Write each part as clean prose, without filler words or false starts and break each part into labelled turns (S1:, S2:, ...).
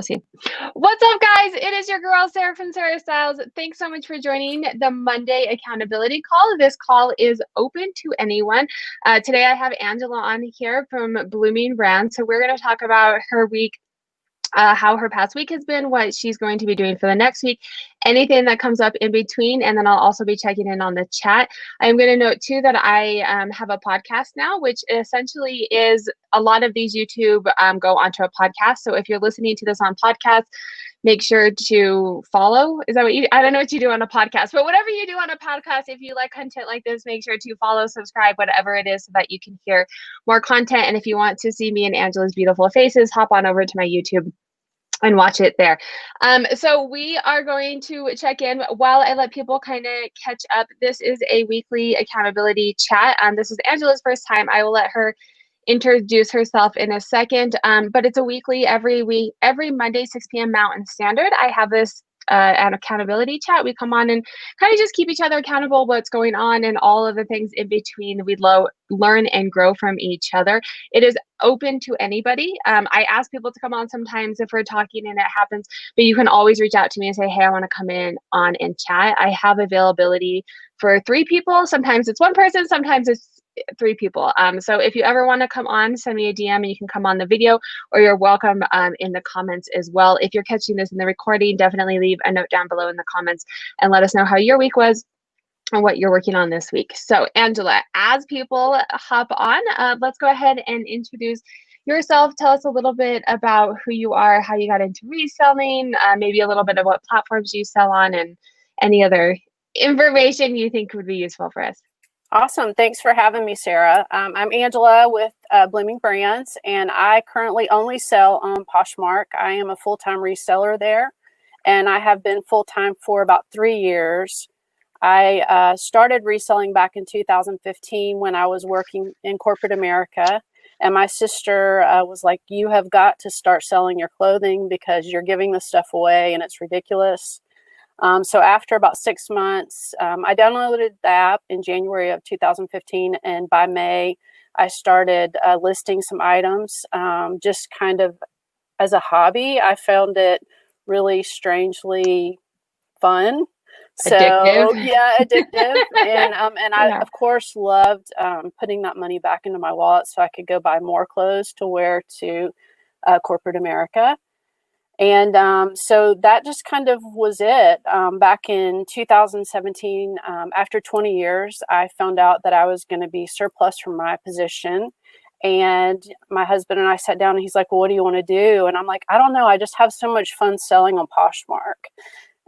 S1: We'll see. What's up, guys? It is your girl, Sarah from Sarah Styles. Thanks so much for joining the Monday accountability call. This call is open to anyone. Today, I have Angela on here from Blooming Brand. So we're going to talk about her week, how her past week has been, what she's going to be doing for the next week, anything that comes up in between, and then I'll also be checking in on the chat. I'm going to note too that I have a podcast now, which essentially is a lot of these YouTube go onto a podcast. So if you're listening to this on podcast, make sure to follow. Is that what you, I don't know what you do on a podcast, but whatever you do on a podcast, if you like content like this, make sure to follow, subscribe, whatever it is, so that you can hear more content. And if you want to see me and Angela's beautiful faces, hop on over to my YouTube and watch it there. So we are going to check in while I let people kind of catch up. This is a weekly accountability chat. This is Angela's first time. I will let her introduce herself in a second, but it's a weekly, every Monday, 6 p.m. Mountain Standard. I have this an accountability chat. We come on and kind of just keep each other accountable, what's going on, and all of the things in between. We learn and grow from each other. It is open to anybody. I ask people to come on sometimes if we're talking and it happens, but you can always reach out to me and say, hey, I want to come on and chat. I have availability for 3 people. Sometimes it's 1 person, sometimes it's 3 people. So if you ever want to come on, send me a DM and you can come on the video, or you're welcome in the comments as well. If you're catching this in the recording, definitely leave a note down below in the comments and let us know how your week was and what you're working on this week. So Angela, as people hop on, let's go ahead and introduce yourself. Tell us a little bit about who you are, how you got into reselling, maybe a little bit of what platforms you sell on, and any other information you think would be useful for us.
S2: Awesome. Thanks for having me, Sarah. I'm Angela with Blooming Brands, and I currently only sell on PoshMark. I am a full-time reseller there, and I have been full-time for about 3 years. I started reselling back in 2015 when I was working in corporate America, and my sister was like, you have got to start selling your clothing because you're giving this stuff away and it's ridiculous. So after about 6 months, I downloaded the app in January of 2015, and by May, I started listing some items just kind of as a hobby. I found it really strangely fun. So
S1: Addictive.
S2: yeah, addictive. And I, of course, loved putting that money back into my wallet so I could go buy more clothes to wear to corporate America. And so that just kind of was it. Back in 2017, after 20 years, I found out that I was going to be surplus from my position. And my husband and I sat down and he's like, well, what do you want to do? And I'm like, I don't know. I just have so much fun selling on PoshMark.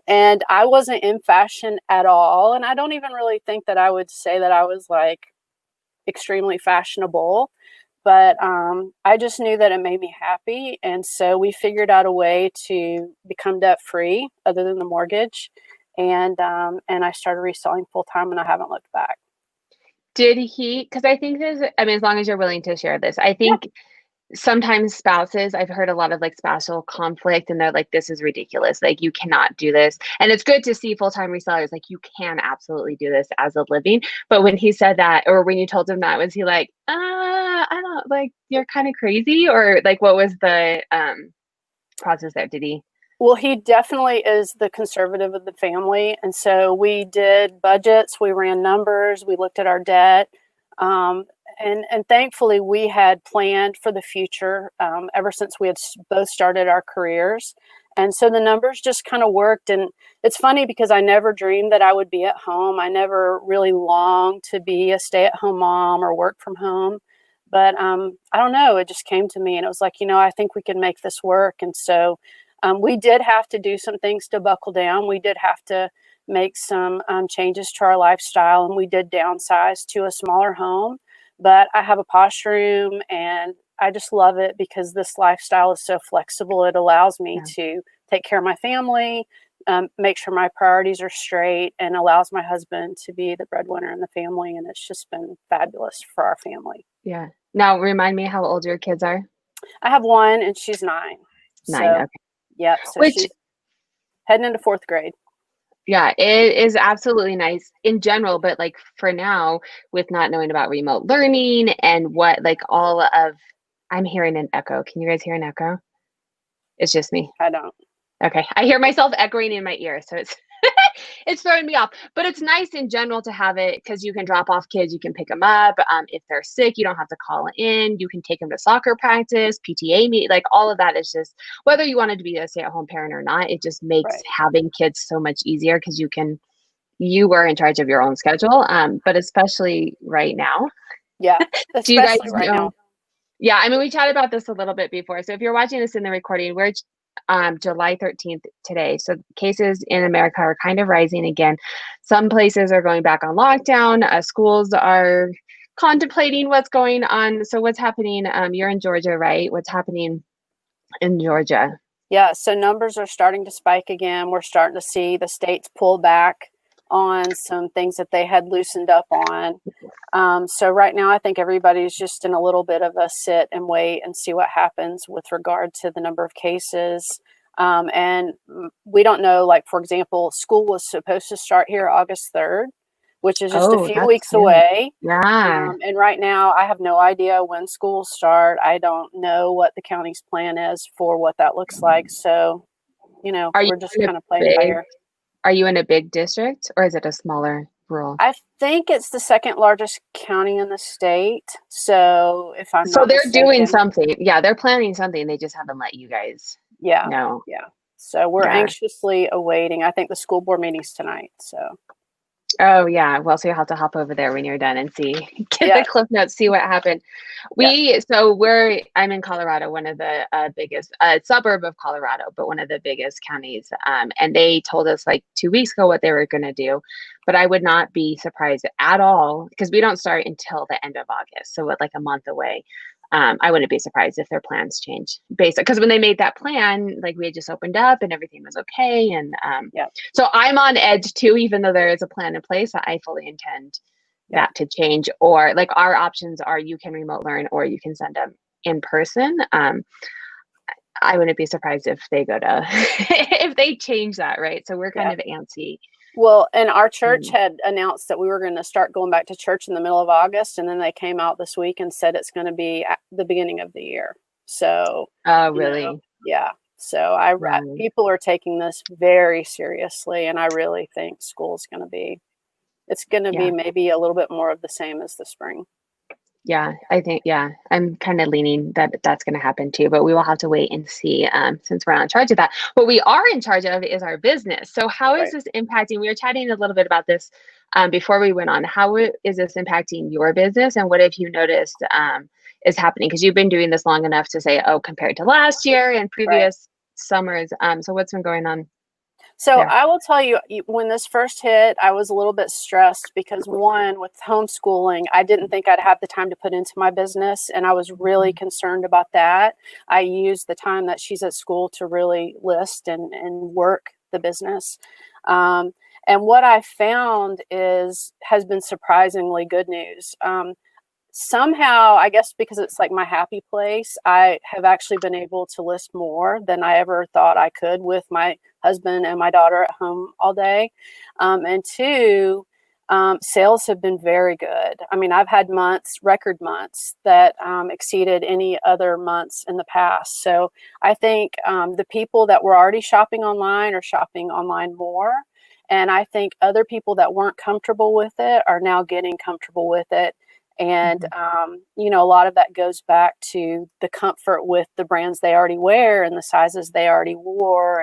S2: And I wasn't in fashion at all. And I don't even really think that I would say that I was like extremely fashionable. But I just knew that it made me happy. And so we figured out a way to become debt free other than the mortgage. And I started reselling full time, and I haven't looked back.
S1: Did he, because I think this, I mean, as long as you're willing to share this, I think sometimes spouses, I've heard a lot of like spousal conflict, and they're like, this is ridiculous. Like, you cannot do this. And it's good to see full-time resellers, like, you can absolutely do this as a living. But when he said that, or when you told him that, was he like, I don't, like, you're kind of crazy? Or like, what was the process there? Did he?
S2: Well, he definitely is the conservative of the family. And so we did budgets, we ran numbers, we looked at our debt. And thankfully, we had planned for the future ever since we had both started our careers. And so the numbers just kind of worked. And it's funny because I never dreamed that I would be at home. I never really longed to be a stay-at-home mom or work from home. But I don't know, it just came to me. And it was like, you know, I think we can make this work. And so we did have to do some things to buckle down. We did have to make some changes to our lifestyle. And we did downsize to a smaller home. But I have a posh room, and I just love it because this lifestyle is so flexible. It allows me to take care of my family, make sure my priorities are straight, and allows my husband to be the breadwinner in the family. And it's just been fabulous for our family.
S1: Yeah. Now, remind me how old your kids are.
S2: I have 1, and she's 9.
S1: 9, okay.
S2: Yep. So she's heading into 4th grade.
S1: Yeah, it is absolutely nice in general, but like for now, with not knowing about remote learning and what, like all of, I'm hearing an echo. Can you guys hear an echo? It's just me.
S2: I don't.
S1: Okay. I hear myself echoing in my ear, so it's it's throwing me off. But it's nice in general to have it because you can drop off kids, you can pick them up. If they're sick, you don't have to call in. You can take them to soccer practice, PTA meet, like all of that is just whether you wanted to be a stay-at-home parent or not. It just makes
S2: Right.
S1: having kids so much easier because you were in charge of your own schedule. But especially right now,
S2: Yeah,
S1: do you guys
S2: especially right
S1: know?
S2: now.
S1: Yeah, I mean, we chatted about this a little bit before. So if you're watching this in the recording, we're July 13th today. So cases in America are kind of rising again. Some places are going back on lockdown. Schools are contemplating what's going on. So what's happening? You're in Georgia, right? What's happening in Georgia?
S2: Yeah, so numbers are starting to spike again. We're starting to see the states pull back on some things that they had loosened up on. So right now, I think everybody's just in a little bit of a sit and wait and see what happens with regard to the number of cases. And we don't know, like, for example, school was supposed to start here August 3rd, which is just a
S1: Oh,
S2: few
S1: that's
S2: weeks
S1: good.
S2: away.
S1: Yeah.
S2: And right now, I have no idea when schools start. I don't know what the county's plan is for what that looks like. So,
S1: Are you
S2: we're just
S1: in a
S2: kind of playing it by
S1: big,
S2: ear.
S1: are you in a big district or is it a smaller rural?
S2: I think it's the second largest county in the state. So, if I'm
S1: So
S2: not
S1: they're doing
S2: mistaken,
S1: something. Yeah, they're planning something. They just haven't let you guys
S2: yeah,
S1: know.
S2: yeah. So we're
S1: Yeah.
S2: anxiously awaiting. I think the school board meeting's tonight. So,
S1: Oh yeah. Well, so you'll have to hop over there when you're done and see, get the
S2: yeah,
S1: cliff notes, see what happened.
S2: yeah,
S1: I'm in Colorado, one of the biggest suburb of Colorado, but one of the biggest counties. And they told us like 2 weeks ago what they were going to do, but I would not be surprised at all because we don't start until the end of August, so what, like a month away. I wouldn't be surprised if their plans change based because when they made that plan, like we had just opened up and everything was okay, and
S2: yeah,
S1: so I'm on edge too, even though there is a plan in place. I fully intend
S2: yeah.
S1: that to change, or like our options are you can remote learn or you can send them in person. I wouldn't be surprised if they go to if they change that, right? So we're kind
S2: Yeah.
S1: of antsy.
S2: Well, and our church had announced that we were going to start going back to church in the middle of August, and then they came out this week and said it's going to be at the beginning of the year. So,
S1: Oh, really?
S2: yeah. So
S1: Right.
S2: people are taking this very seriously, and I really think school's going to be, it's going to be
S1: Yeah.
S2: maybe a little bit more of the same as the spring.
S1: Yeah, I think, yeah, I'm kind of leaning that that's going to happen too, but we will have to wait and see since we're not in charge of that. What we are in charge of is our business. So how is
S2: Right.
S1: this impacting? We were chatting a little bit about this before we went on. How is this impacting your business and what have you noticed is happening? Because you've been doing this long enough to say, oh, compared to last year and
S2: Right.
S1: previous summers. So what's been going on
S2: So
S1: there?
S2: I will tell you, when this first hit, I was a little bit stressed because one, with homeschooling, I didn't think I'd have the time to put into my business. And I was really concerned about that. I used the time that she's at school to really list and work the business. And what I found has been surprisingly good news. Somehow, I guess because it's like my happy place, I have actually been able to list more than I ever thought I could with my husband and my daughter at home all day. And two, sales have been very good. I mean, I've had record months that exceeded any other months in the past. So I think the people that were already shopping online are shopping online more. And I think other people that weren't comfortable with it are now getting comfortable with it. And, a lot of that goes back to the comfort with the brands they already wear and the sizes they already wore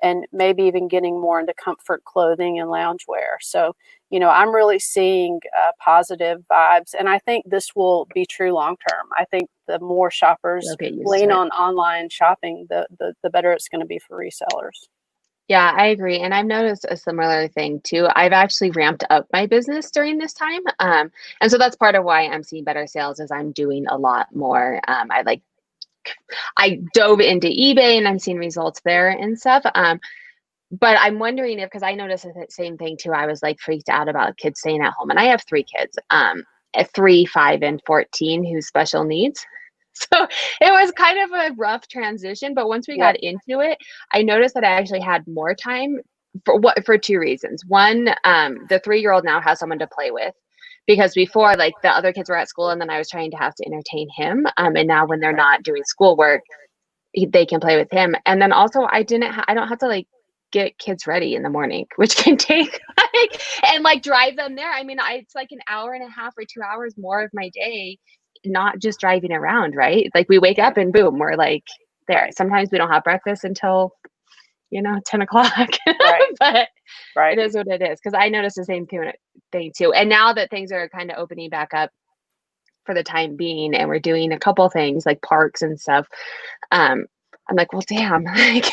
S2: and maybe even getting more into comfort clothing and loungewear. So, I'm really seeing positive vibes. And I think this will be true long term. I think the more shoppers
S1: They'll get used
S2: lean
S1: to it.
S2: on online shopping, the better it's going to be for resellers.
S1: Yeah, I agree. And I've noticed a similar thing too. I've actually ramped up my business during this time. And so that's part of why I'm seeing better sales is I'm doing a lot more. I dove into eBay and I'm seeing results there and stuff. But I'm wondering if, because I noticed the same thing too. I was like freaked out about kids staying at home. And I have 3 kids, 3, 5, and 14 who's special needs. So it was kind of a rough transition, but once we
S2: Yep.
S1: got into it, I noticed that I actually had more time for 2 reasons. One, the 3-year-old now has someone to play with because before like the other kids were at school and then I was trying to have to entertain him. And now when they're
S2: Right.
S1: not doing schoolwork, they can play with him. And then also I don't have to like get kids ready in the morning, which can take like, and like drive them there. I mean, it's like an hour and a half or 2 hours more of my day, not just driving around, right? Like we wake up and boom, we're like there. Sometimes we don't have breakfast until, 10 o'clock, but it is what it is. Cause I noticed the same thing too. And now that things are kind of opening back up for the time being, and we're doing a couple things like parks and stuff, I'm like, well, damn, like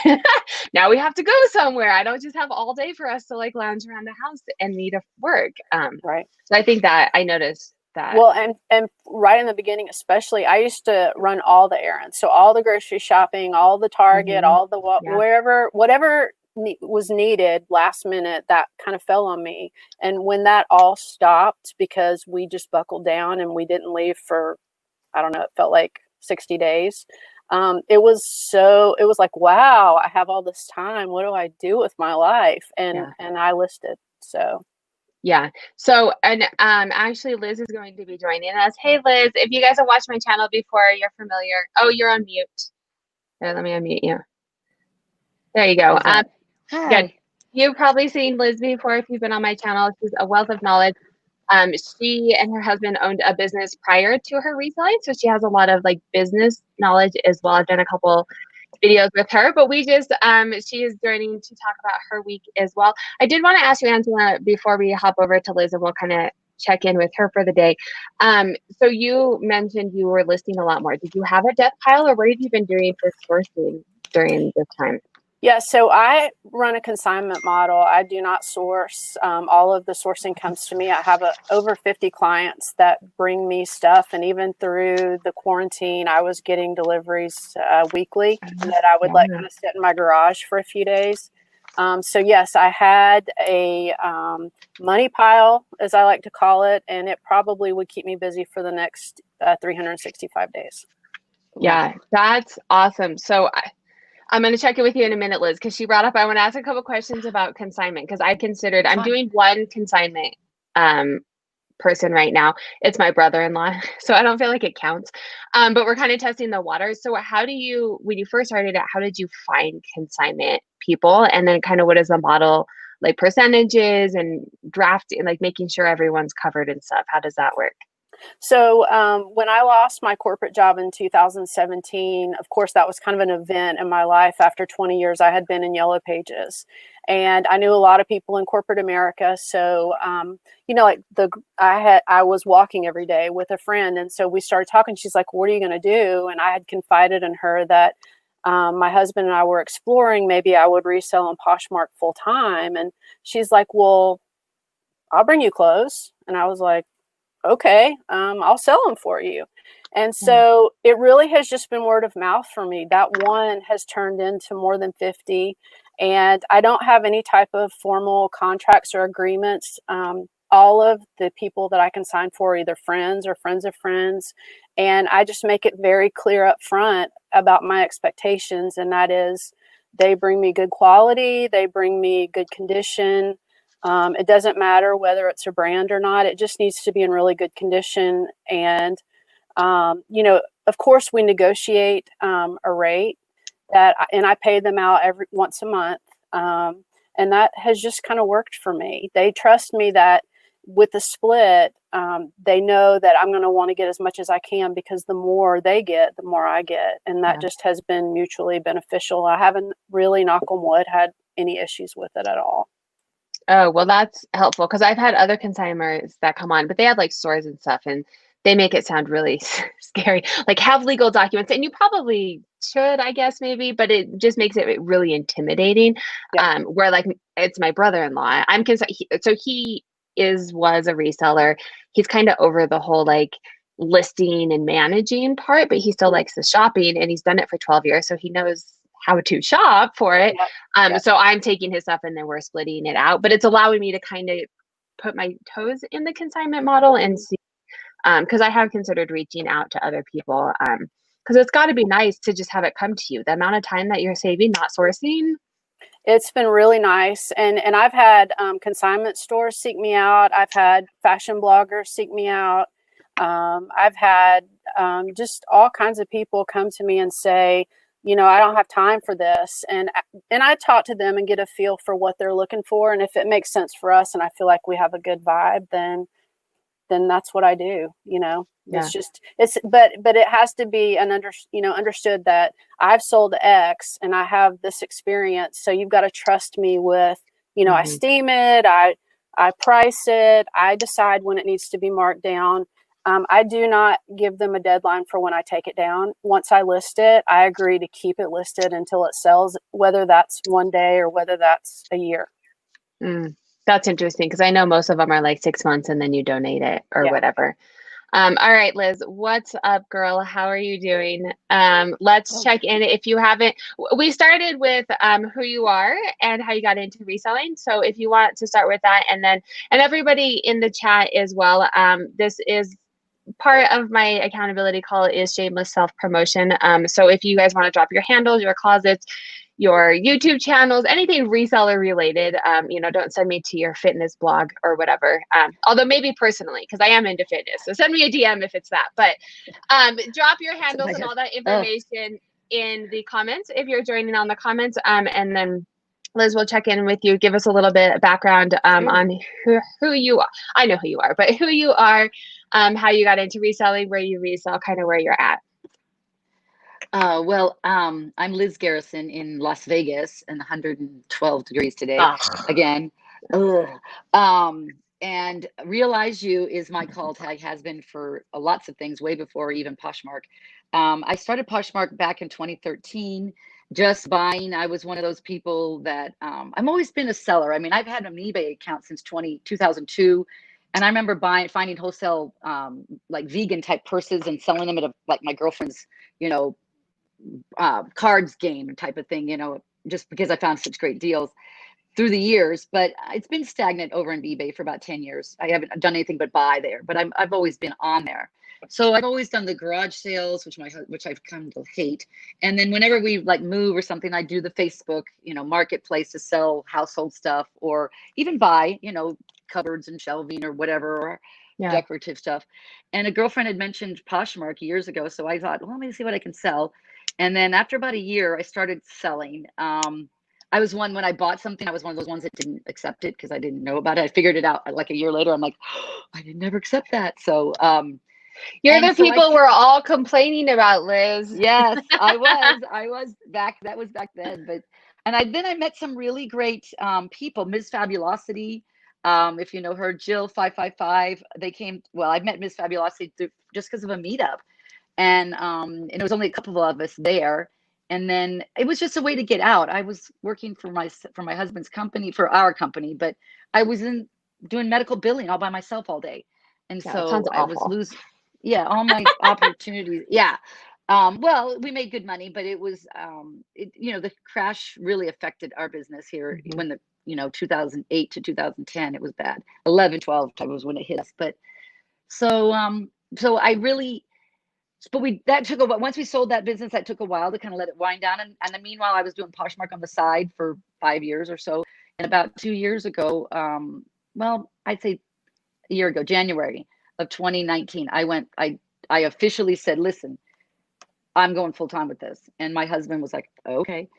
S1: now we have to go somewhere. I don't just have all day for us to like lounge around the house and need to work. So I think that I noticed that.
S2: Well, and right in the beginning, especially, I used to run all the errands. So all the grocery shopping, all the Target, all the whatever was needed last minute, that kind of fell on me. And when that all stopped, because we just buckled down and we didn't leave for, I don't know, it felt like 60 days. It was like, wow, I have all this time. What do I do with my life? And I listed. So.
S1: Yeah. So, and actually Liz is going to be joining us. Hey, Liz, if you guys have watched my channel before, you're familiar. Oh, you're on mute. Here, let me unmute you. There you go.
S3: Hi.
S1: Good. You've probably seen Liz before if you've been on my channel. She's a wealth of knowledge. She and her husband owned a business prior to her reselling, so she has a lot of like business knowledge as well. I've done a couple videos with her, but we just she is joining to talk about her week as well. I did want to ask you, Angela, before we hop over to Liz, and we'll kind of check in with her for the day. So you mentioned you were listing a lot more. Did you have a death pile, or what have you been doing for sourcing during this time?
S2: Yeah, so I run a consignment model. I do not source. All of the sourcing comes to me. I have over 50 clients that bring me stuff. And even through the quarantine, I was getting deliveries weekly that I would let kind of sit in my garage for a few days. So yes, I had a money pile, as I like to call it, and it probably would keep me busy for the next 365 days.
S1: Yeah, that's awesome. So I'm going to check in with you in a minute, Liz, because she brought up, I want to ask a couple questions about consignment, because I'm doing one consignment person right now. It's my brother-in-law, so I don't feel like it counts. But we're kind of testing the waters. So when you first started out, how did you find consignment people? And then kind of what is the model, like percentages and drafting, like making sure everyone's covered and stuff? How does that work?
S2: So when I lost my corporate job in 2017, of course, that was kind of an event in my life. After 20 years, I had been in Yellow Pages, and I knew a lot of people in corporate America. So, I was walking every day with a friend, and so we started talking. She's like, "What are you going to do?" And I had confided in her that my husband and I were exploring maybe I would resell on PoshMark full time. And she's like, "Well, I'll bring you clothes." And I was like, okay, I'll sell them for you. And so it really has just been word of mouth for me. That one has turned into more than 50. And I don't have any type of formal contracts or agreements. All of the people that I can sign for are either friends or friends of friends. And I just make it very clear up front about my expectations. And that is, they bring me good quality, they bring me good condition. It doesn't matter whether it's a brand or not. It just needs to be in really good condition. And, of course, we negotiate a rate and I pay them out once a month. And that has just kind of worked for me. They trust me that with the split, they know that I'm going to want to get as much as I can, because the more they get, the more I get. And that just has been mutually beneficial. I haven't really, knock on wood, had any issues with it at all.
S1: Oh, well, that's helpful, because I've had other consigners that come on, but they have like stores and stuff, and they make it sound really scary, like have legal documents, and you probably should, I guess, maybe, but it just makes it really intimidating. Where like it's my brother-in-law, so he was a reseller. He's kind of over the whole like listing and managing part, but he still likes the shopping, and he's done it for 12 years, so he knows how to shop for it. So I'm taking his stuff and then we're splitting it out, but it's allowing me to kind of put my toes in the consignment model and see, because I have considered reaching out to other people, because it's got to be nice to just have it come to you. The amount of time that you're saving not sourcing.
S2: It's been really nice. And I've had consignment stores seek me out. I've had fashion bloggers seek me out. I've had just all kinds of people come to me and say, I don't have time for this. And I talk to them and get a feel for what they're looking for. And if it makes sense for us and I feel like we have a good vibe, then that's what I do.
S1: Yeah.
S2: But it has to be understood that I've sold X and I have this experience. So you've got to trust me with, I steam it, I price it, I decide when it needs to be marked down. I do not give them a deadline for when I take it down. Once I list it, I agree to keep it listed until it sells, whether that's one day or whether that's a year.
S1: That's interesting because I know most of them are like 6 months and then you donate it or whatever. All right, Liz, what's up, girl? How are you doing? Let's check in. If you haven't, we started with who you are and how you got into reselling. So if you want to start with that, and everybody in the chat as well, this is part of my accountability call is shameless self-promotion. So if you guys want to drop your handles, your closets, your YouTube channels, anything reseller related, don't send me to your fitness blog or whatever. Although maybe personally, because I am into fitness. So send me a DM if it's that. But drop your handles and all that information in the comments if you're joining on the comments. And then Liz will check in with you, give us a little bit of background on who you are. I know who you are, but who you are, how you got into reselling, where you resell, kind of where you're at.
S3: I'm Liz Garrison in Las Vegas and 112 degrees today. Again. And Realize You is my call tag, has been for lots of things, way before even PoshMark. I started PoshMark back in 2013, just buying. I was one of those people that I've always been a seller. I mean, I've had an eBay account since 2002. And I remember finding wholesale, like vegan type purses and selling them at like my girlfriend's, cards game type of thing, just because I found such great deals through the years. But it's been stagnant over on eBay for about 10 years. I haven't done anything but buy there, but I've always been on there. So I've always done the garage sales, which I've come to hate. And then whenever we like move or something, I do the Facebook, marketplace to sell household stuff, or even buy, cupboards and shelving or whatever, or decorative stuff. And a girlfriend had mentioned PoshMark years ago. So I thought, well, let me see what I can sell. And then after about a year, I started selling. I was when I bought something, I was one of those ones that didn't accept it because I didn't know about it. I figured it out like a year later. I'm like, oh, I did never accept that. So
S1: you're the people we're all complaining about, Liz.
S3: Yes, I was back. That was back then. But then I met some really great people. Ms. Fabulosity, if you know her, Jill 555. They came. Well, I met Ms. Fabulosity just because of a meetup. And it was only a couple of us there. And then it was just a way to get out. I was working for my husband's company, for our company, but I was doing medical billing all by myself all day. And so I was losing, all my opportunities. Yeah. Well, we made good money, but it was, the crash really affected our business here when the, 2008 to 2010, it was bad. 11, 12 was when it hit us. But so I really, but that took a while. Once we sold that business, that took a while to kind of let it wind down. And then meanwhile, I was doing PoshMark on the side for 5 years or so. And about 2 years ago, I'd say a year ago, January of 2019, I officially said, listen, I'm going full time with this. And my husband was like, okay.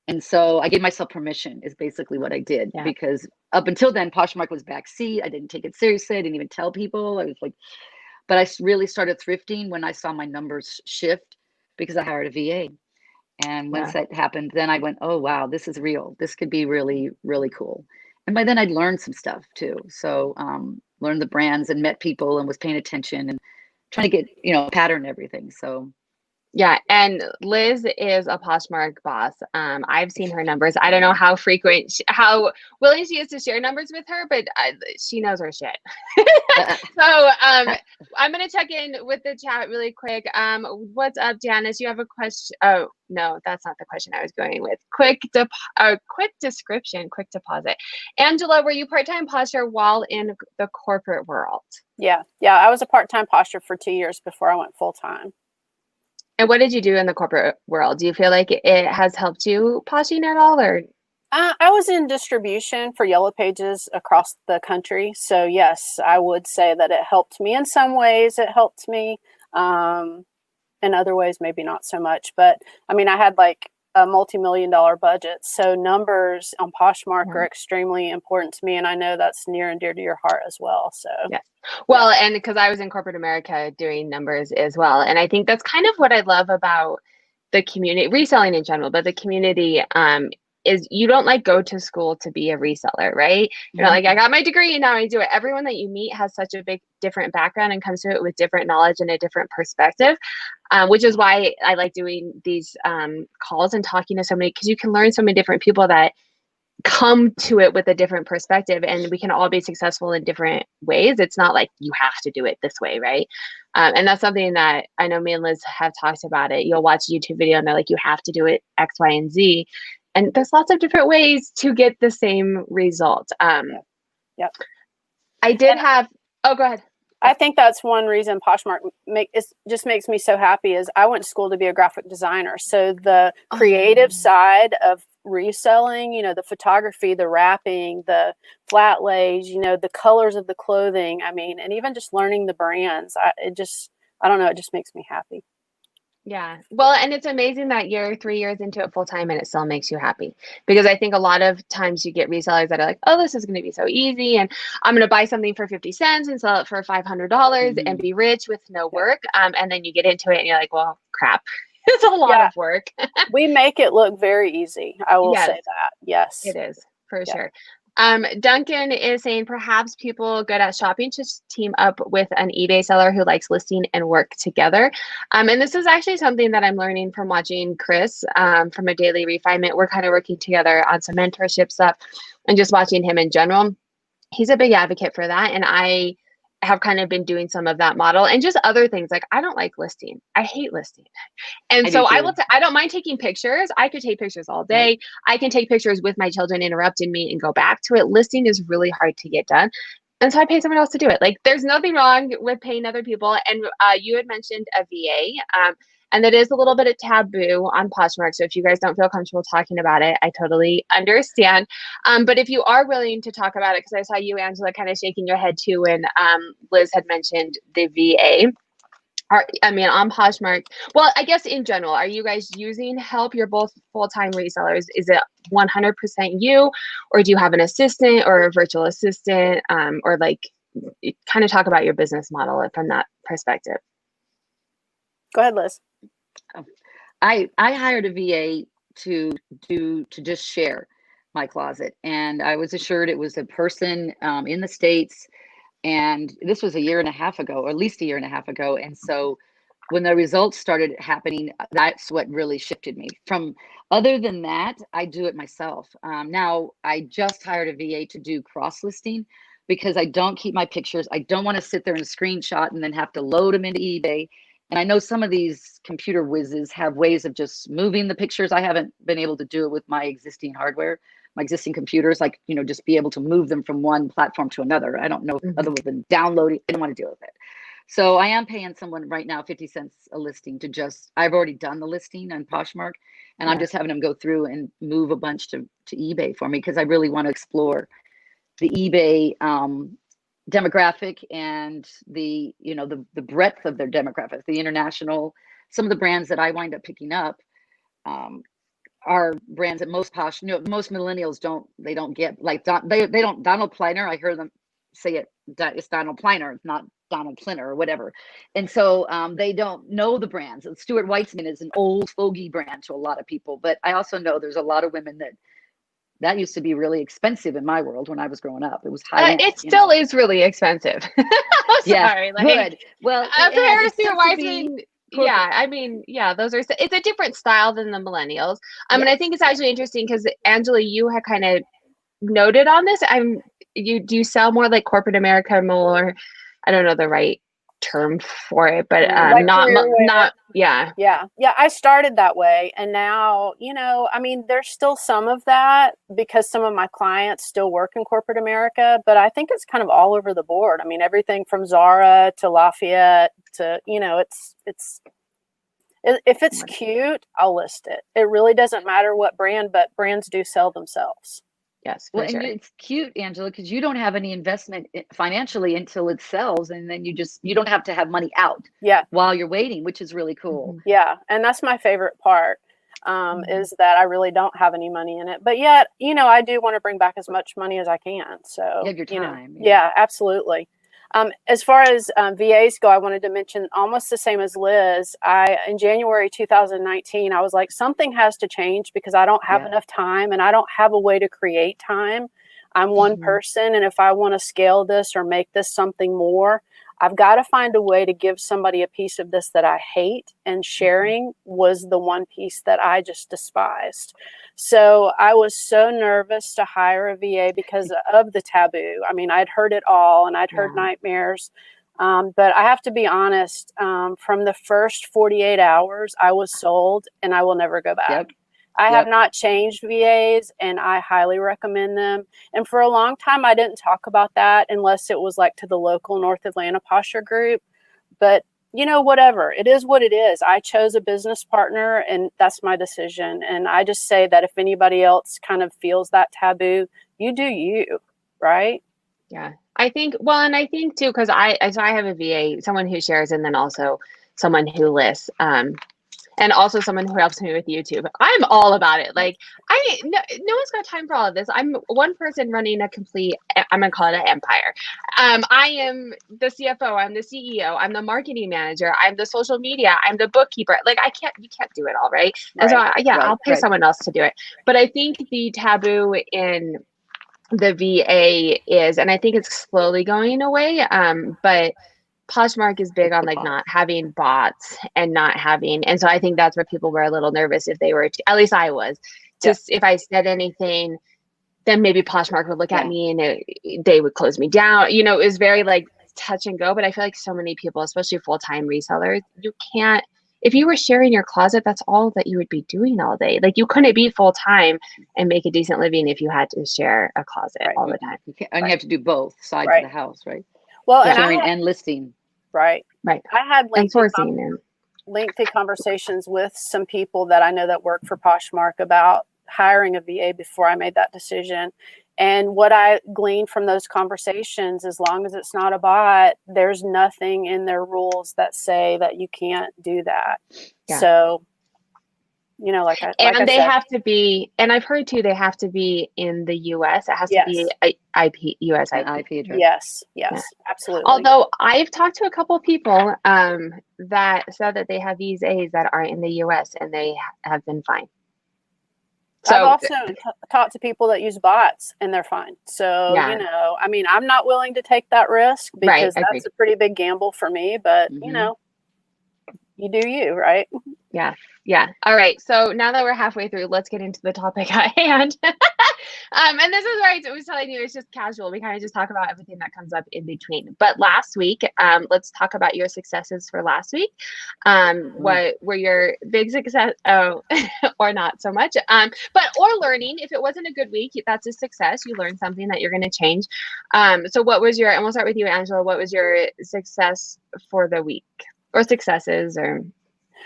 S3: And so I gave myself permission is basically what I did, because up until then, PoshMark was backseat. I didn't take it seriously. I didn't even tell people. I was like, but I really started thrifting when I saw my numbers shift, because I hired a VA. And once that happened, then I went, oh, wow, this is real. This could be really, really cool. And by then I'd learned some stuff too. So learned the brands and met people and was paying attention and trying to get, pattern everything. So
S1: yeah, and Liz is a PoshMark boss. I've seen her numbers. I don't know how frequent, how willing she is to share numbers with her, but she knows her shit. So I'm going to check in with the chat really quick. What's up, Janice? You have a question? Oh, no, that's not the question I was going with. Quick description, quick deposit. Angela, were you part-time posher while in the corporate world?
S2: Yeah. I was a part-time posher for 2 years before I went full-time.
S1: And what did you do in the corporate world? Do you feel like it has helped you poshing at all, or?
S2: I was in distribution for Yellow Pages across the country. So yes, I would say that it helped me in some ways. It helped me in other ways, maybe not so much. But I mean, I had like a multi-million-dollar budget. So numbers on Poshmark are extremely important to me. And I know that's near and dear to your heart as well. So
S1: yes. Well, and because I was in corporate America doing numbers as well. And I think that's kind of what I love about the community, reselling in general, but the community is you don't like go to school to be a reseller, right? You're not like, I got my degree and now I do it. Everyone that you meet has such a big different background and comes to it with different knowledge and a different perspective, which is why I like doing these calls and talking to so many, because you can learn so many different people that come to it with a different perspective, and we can all be successful in different ways. It's not like you have to do it this way, right? And that's something that I know me and Liz have talked about it. You'll watch a YouTube video and they're like, you have to do it X, Y, and Z. And there's lots of different ways to get the same result.
S2: Yep.
S1: I did have, oh, go ahead.
S2: I think that's one reason Poshmark just makes me so happy is I went to school to be a graphic designer. So the creative side of reselling, you know, the photography, the wrapping, the flat lays, you know, the colors of the clothing. I mean, and even just learning the brands, I don't know, it just makes me happy.
S1: Yeah. Well, and it's amazing that you're 3 years into it full time and it still makes you happy, because I think a lot of times you get resellers that are like, oh, this is going to be so easy. And I'm going to buy something for 50 cents and sell it for $500 and be rich with no work. And then you get into it and you're like, well, crap. It's a lot of work.
S2: We make it look very easy. I will say that. Yes,
S1: it is for sure. Duncan is saying perhaps people good at shopping should team up with an eBay seller who likes listing and work together. And this is actually something that I'm learning from watching Chris from A Daily Refinement. We're kind of working together on some mentorship stuff and just watching him in general. He's a big advocate for that. And I have kind of been doing some of that model and just other things. Like, I don't like listing. I hate listing. And so I don't mind taking pictures. I could take pictures all day. I can take pictures with my children interrupting me and go back to it. Listing is really hard to get done. And so I pay someone else to do it. Like, there's nothing wrong with paying other people. And you had mentioned a VA. And that is a little bit of taboo on Poshmark. So if you guys don't feel comfortable talking about it, I totally understand. But if you are willing to talk about it, because I saw you, Angela, kind of shaking your head too when Liz had mentioned the VA. On Poshmark, well, I guess in general, are you guys using help? You're both full-time resellers. Is it 100% you, or do you have an assistant or a virtual assistant, or like kind of talk about your business model from that perspective?
S2: Go ahead, Liz.
S3: I hired a VA to just share my closet, and I was assured it was a person in the States, and this was a year and a half ago, or at least a year and a half ago. And so when the results started happening, that's what really shifted me. From other than that, I do it myself. Now I just hired a VA to do cross listing, because I don't keep my pictures. I don't want to sit there and screenshot and then have to load them into eBay. And I know some of these computer whizzes have ways of just moving the pictures. I haven't been able to do it with my existing hardware, my existing computers, like, you know, just be able to move them from one platform to another. I don't know, other than downloading. I don't want to deal with it. So I am paying someone right now 50 cents a listing to just, I've already done the listing on Poshmark, and I'm just having them go through and move a bunch to eBay for me, because I really want to explore the eBay demographic and the, you know, the breadth of their demographic, the international. Some of the brands that I wind up picking up are brands that most most millennials don't get, like they don't. Donald Pliner, I heard them say it, it's Donald Pliner, it's not Donald Plinner or whatever. And so they don't know the brands. Stuart Weitzman is an old fogey brand to a lot of people, but I also know there's a lot of women that used to be really expensive in my world when I was growing up. It was high end.
S1: It still is really expensive. Sorry.
S3: Good. Well,
S1: Stuart Weitzman. Yeah, I mean, yeah, it's a different style than the millennials. And I think it's actually interesting because Angela, you had kind of noted on this. Do you sell more like corporate America, more, I don't know the right term for it, but
S2: I started that way, and now, you know, I mean, there's still some of that because some of my clients still work in corporate America, but I think it's kind of all over the board. I mean, everything from Zara to Lafayette to, you know, it's if it's cute, I'll list it. It really doesn't matter what brand, but brands do sell themselves.
S1: Yes, for
S3: Well,
S1: sure.
S3: and it's cute, Angela, because you don't have any investment financially until it sells, and then you don't have to have money out
S2: Yeah.
S3: while you're waiting, which is really cool.
S1: Mhm.
S2: Yeah. And that's my favorite part, is that I really don't have any money in it. But yet, I do want to bring back as much money as I can. So,
S3: You have your time.
S2: yeah, absolutely. As far as VAs go, I wanted to mention almost the same as Liz. In January 2019, I was like, something has to change because I don't have enough time and I don't have a way to create time. I'm one person, and if I want to scale this or make this something more, I've got to find a way to give somebody a piece of this that I hate, and sharing was the one piece that I just despised. So I was so nervous to hire a VA because of the taboo. I mean, I'd heard it all and I'd heard nightmares. But I have to be honest, from the first 48 hours, I was sold and I will never go back. I have not changed VAs, and I highly recommend them. And for a long time, I didn't talk about that unless it was like to the local North Atlanta Posher group. But, whatever. It is what it is. I chose a business partner, and that's my decision. And I just say that if anybody else kind of feels that taboo, you do you, right?
S1: Yeah. I think too, because I have a VA, someone who shares, and then also someone who lists. And also someone who helps me with YouTube. I'm all about it. Like no one's got time for all of this. I'm one person running a complete, I'm gonna call it an empire. I am the CFO, I'm the CEO, I'm the marketing manager, I'm the social media, I'm the bookkeeper. Like you can't do it all, right? And so I'll pay someone else to do it. But I think the taboo in the VA is, and I think it's slowly going away, but Poshmark is big on like not having bots and not having, and so I think that's where people were a little nervous if they were to, at least I was, just if I said anything, then maybe Poshmark would look at me and they would close me down. It was very like touch and go, but I feel like so many people, especially full-time resellers, you can't, if you were sharing your closet, that's all that you would be doing all day. Like you couldn't be full-time and make a decent living if you had to share a closet all the time.
S3: And you have to do both sides of the house, right?
S2: Well,
S3: sharing and listing.
S2: Right.
S1: I had
S2: lengthy conversations with some people that I know that work for Poshmark about hiring a VA before I made that decision. And what I gleaned from those conversations, as long as it's not a bot, there's nothing in their rules that say that you can't do that. Yeah. So,
S1: they have to be, and I've heard too, they have to be in the US. It has to be US IP
S2: address. Yes, absolutely.
S1: Although I've talked to a couple of people that said that they have VAs that are in the US and they have been fine.
S2: So I've also talked to people that use bots and they're fine. So, I'm not willing to take that risk because that's a pretty big gamble for me, but you do you, right?
S1: Yeah. Yeah. All right. So now that we're halfway through, let's get into the topic at hand. And this is where I was telling you, it's just casual. We kind of just talk about everything that comes up in between. But last week, let's talk about your successes for last week. What were your big success? Oh, or not so much. Or learning. If it wasn't a good week, that's a success. You learned something that you're going to change. So what was and we'll start with you, Angela. What was your success for the week, or successes, or?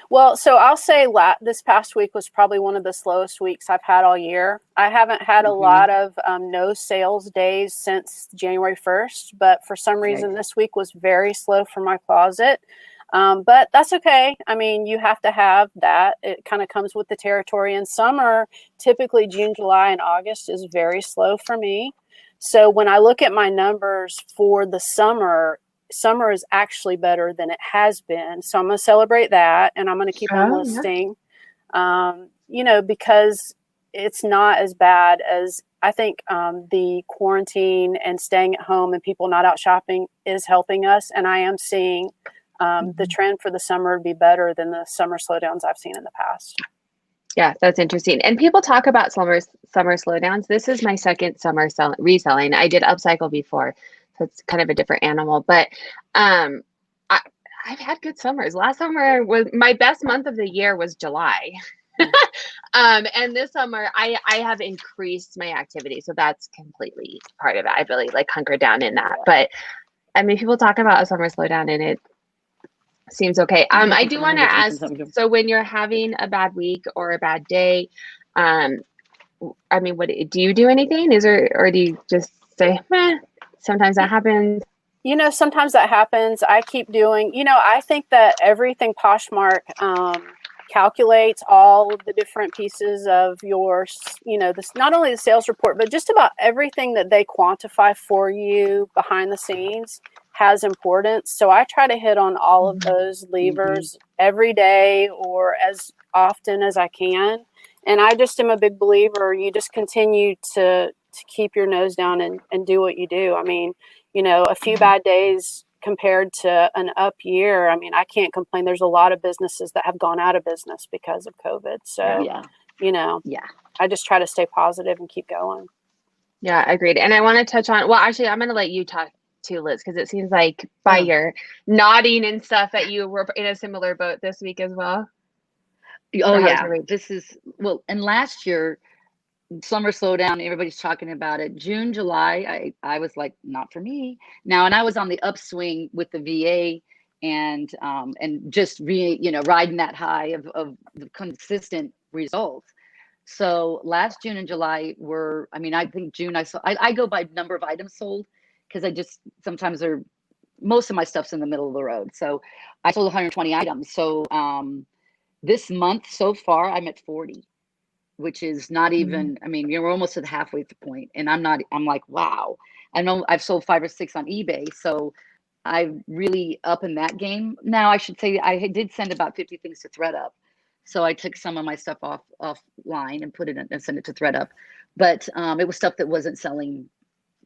S2: Well, so I'll say this past week was probably one of the slowest weeks I've had all year. I haven't had a lot of no sales days since January 1st, but for some reason this week was very slow for my closet. But that's okay. I mean, you have to have that. It kind of comes with the territory. In summer, typically June, July, and August is very slow for me. So when I look at my numbers for the summer is actually better than it has been. So I'm going to celebrate that, and I'm going to keep on listing, because it's not as bad as I think. The quarantine and staying at home and people not out shopping is helping us. And I am seeing the trend for the summer be better than the summer slowdowns I've seen in the past.
S1: Yeah, that's interesting. And people talk about summer slowdowns. This is my second summer reselling. I did upcycle before. So it's kind of a different animal, but I've had good summers. Last summer was my best month of the year was July. And this summer I have increased my activity. So that's completely part of it. I really hunkered down in that. But I mean, people talk about a summer slowdown and it seems okay. I do want to ask, so when you're having a bad week or a bad day, I mean, what do you do anything? Is there, or do you just say, meh, sometimes that happens?
S2: Sometimes that happens. I keep doing, I think that everything Poshmark calculates all of the different pieces of your, this, not only the sales report, but just about everything that they quantify for you behind the scenes has importance. So I try to hit on all of those levers every day or as often as I can. And I just am a big believer. You just continue to keep your nose down and do what you do. I mean, a few bad days compared to an up year. I mean, I can't complain. There's a lot of businesses that have gone out of business because of COVID. So, I just try to stay positive and keep going.
S1: Yeah, agreed. And I want to touch on, well, actually, I'm going to let you talk too, Liz, because it seems like by your nodding and stuff that you were in a similar boat this week as well.
S3: Oh, yeah. And last year, summer slowdown, everybody's talking about it. June, July, I was like, not for me now. And I was on the upswing with the VA and just riding that high of the consistent results. So last June and July I think June I go by number of items sold because I just sometimes most of my stuff's in the middle of the road. So I sold 120 items. So this month so far I'm at 40. Which is not even, I mean, you're almost at the halfway point. And I'm like, wow. I know I've sold 5 or 6 on eBay. So I'm really up in that game. Now I should say I did send about 50 things to ThreadUp. So I took some of my stuff offline and put it in and sent it to ThreadUp. But it was stuff that wasn't selling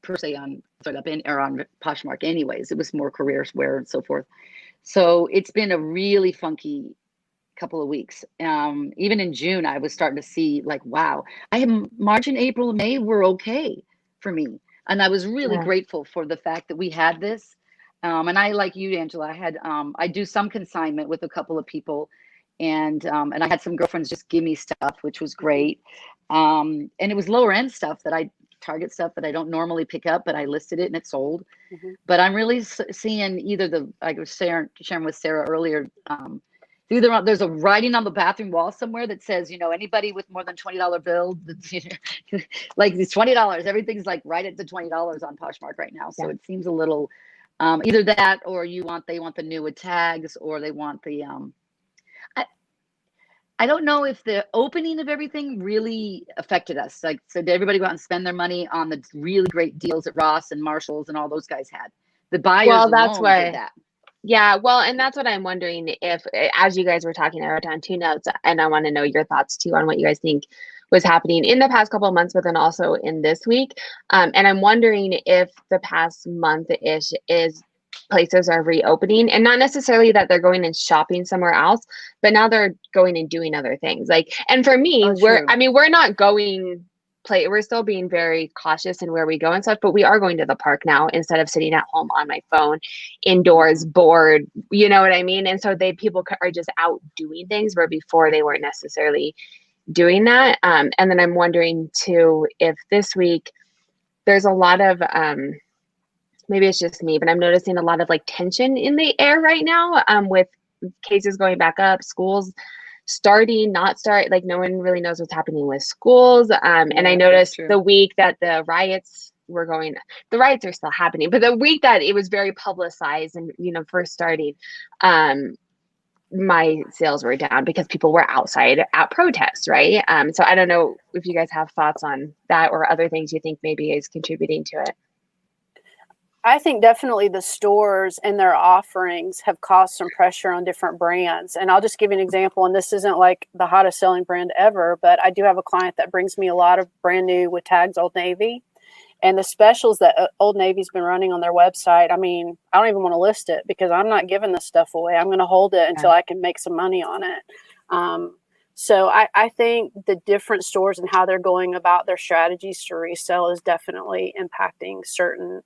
S3: per se on ThreadUp or on Poshmark anyways. It was more career wear and so forth. So it's been a really funky couple of weeks. Even in June, I was starting to see like, wow, I have March and April, May were okay for me. And I was really grateful for the fact that we had this. And I, like you, Angela, I do some consignment with a couple of people and I had some girlfriends just give me stuff, which was great. And it was lower end stuff Target stuff that I don't normally pick up, but I listed it and it sold. But I'm really seeing either I was sharing with Sarah earlier, either there's a writing on the bathroom wall somewhere that says, anybody with more than $20 bill, like it's $20. Everything's like right at the $20 on Poshmark right now. So it seems a little either that or they want the new with tags or they want the I don't know if the opening of everything really affected us. Like, so did everybody go out and spend their money on the really great deals that Ross and Marshalls and all those guys had? The buyers alone did that.
S1: Yeah, well, and that's what I'm wondering if, as you guys were talking, I wrote down 2 notes, and I want to know your thoughts too on what you guys think was happening in the past couple of months, but then also in this week. And I'm wondering if the past month-ish is places are reopening, and not necessarily that they're going and shopping somewhere else, but now they're going and doing other things. Like, and for me, we're not going. We're still being very cautious in where we go and stuff, but we are going to the park now instead of sitting at home on my phone, indoors, bored, you know what I mean? And so people are just out doing things where before they weren't necessarily doing that. And then I'm wondering too, if this week there's a lot of, maybe it's just me, but I'm noticing a lot of like tension in the air right now, with cases going back up, schools starting, not start, like no one really knows what's happening with schools. And I noticed the week that the riots are still happening, but the week that it was very publicized and, first starting, my sales were down because people were outside at protests, right? So I don't know if you guys have thoughts on that or other things you think maybe is contributing to it.
S2: I think definitely the stores and their offerings have caused some pressure on different brands. And I'll just give you an example. And this isn't like the hottest selling brand ever, but I do have a client that brings me a lot of brand new with tags Old Navy. And the specials that Old Navy's been running on their website, I mean, I don't even want to list it because I'm not giving this stuff away. I'm going to hold it until I can make some money on it. So I think the different stores and how they're going about their strategies to resell is definitely impacting certain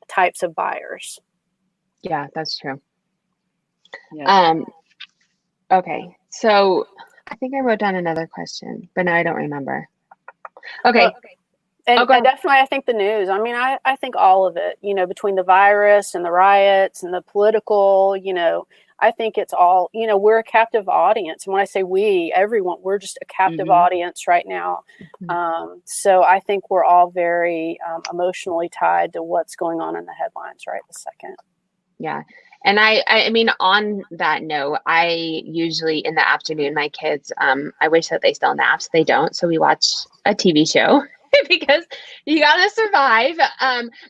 S2: types of buyers.
S1: Yeah, that's true. Okay, so I think I wrote down another question, but now I don't remember. Okay.
S2: And definitely, I think the news. I mean, I think all of it, between the virus and the riots and the political, I think it's all, we're a captive audience. And when I say we, everyone, we're just a captive audience right now. So I think we're all very emotionally tied to what's going on in the headlines right this second.
S1: Yeah. And I mean, on that note, I usually in the afternoon, my kids, I wish that they still naps. They don't. So we watch a TV show because you got to survive.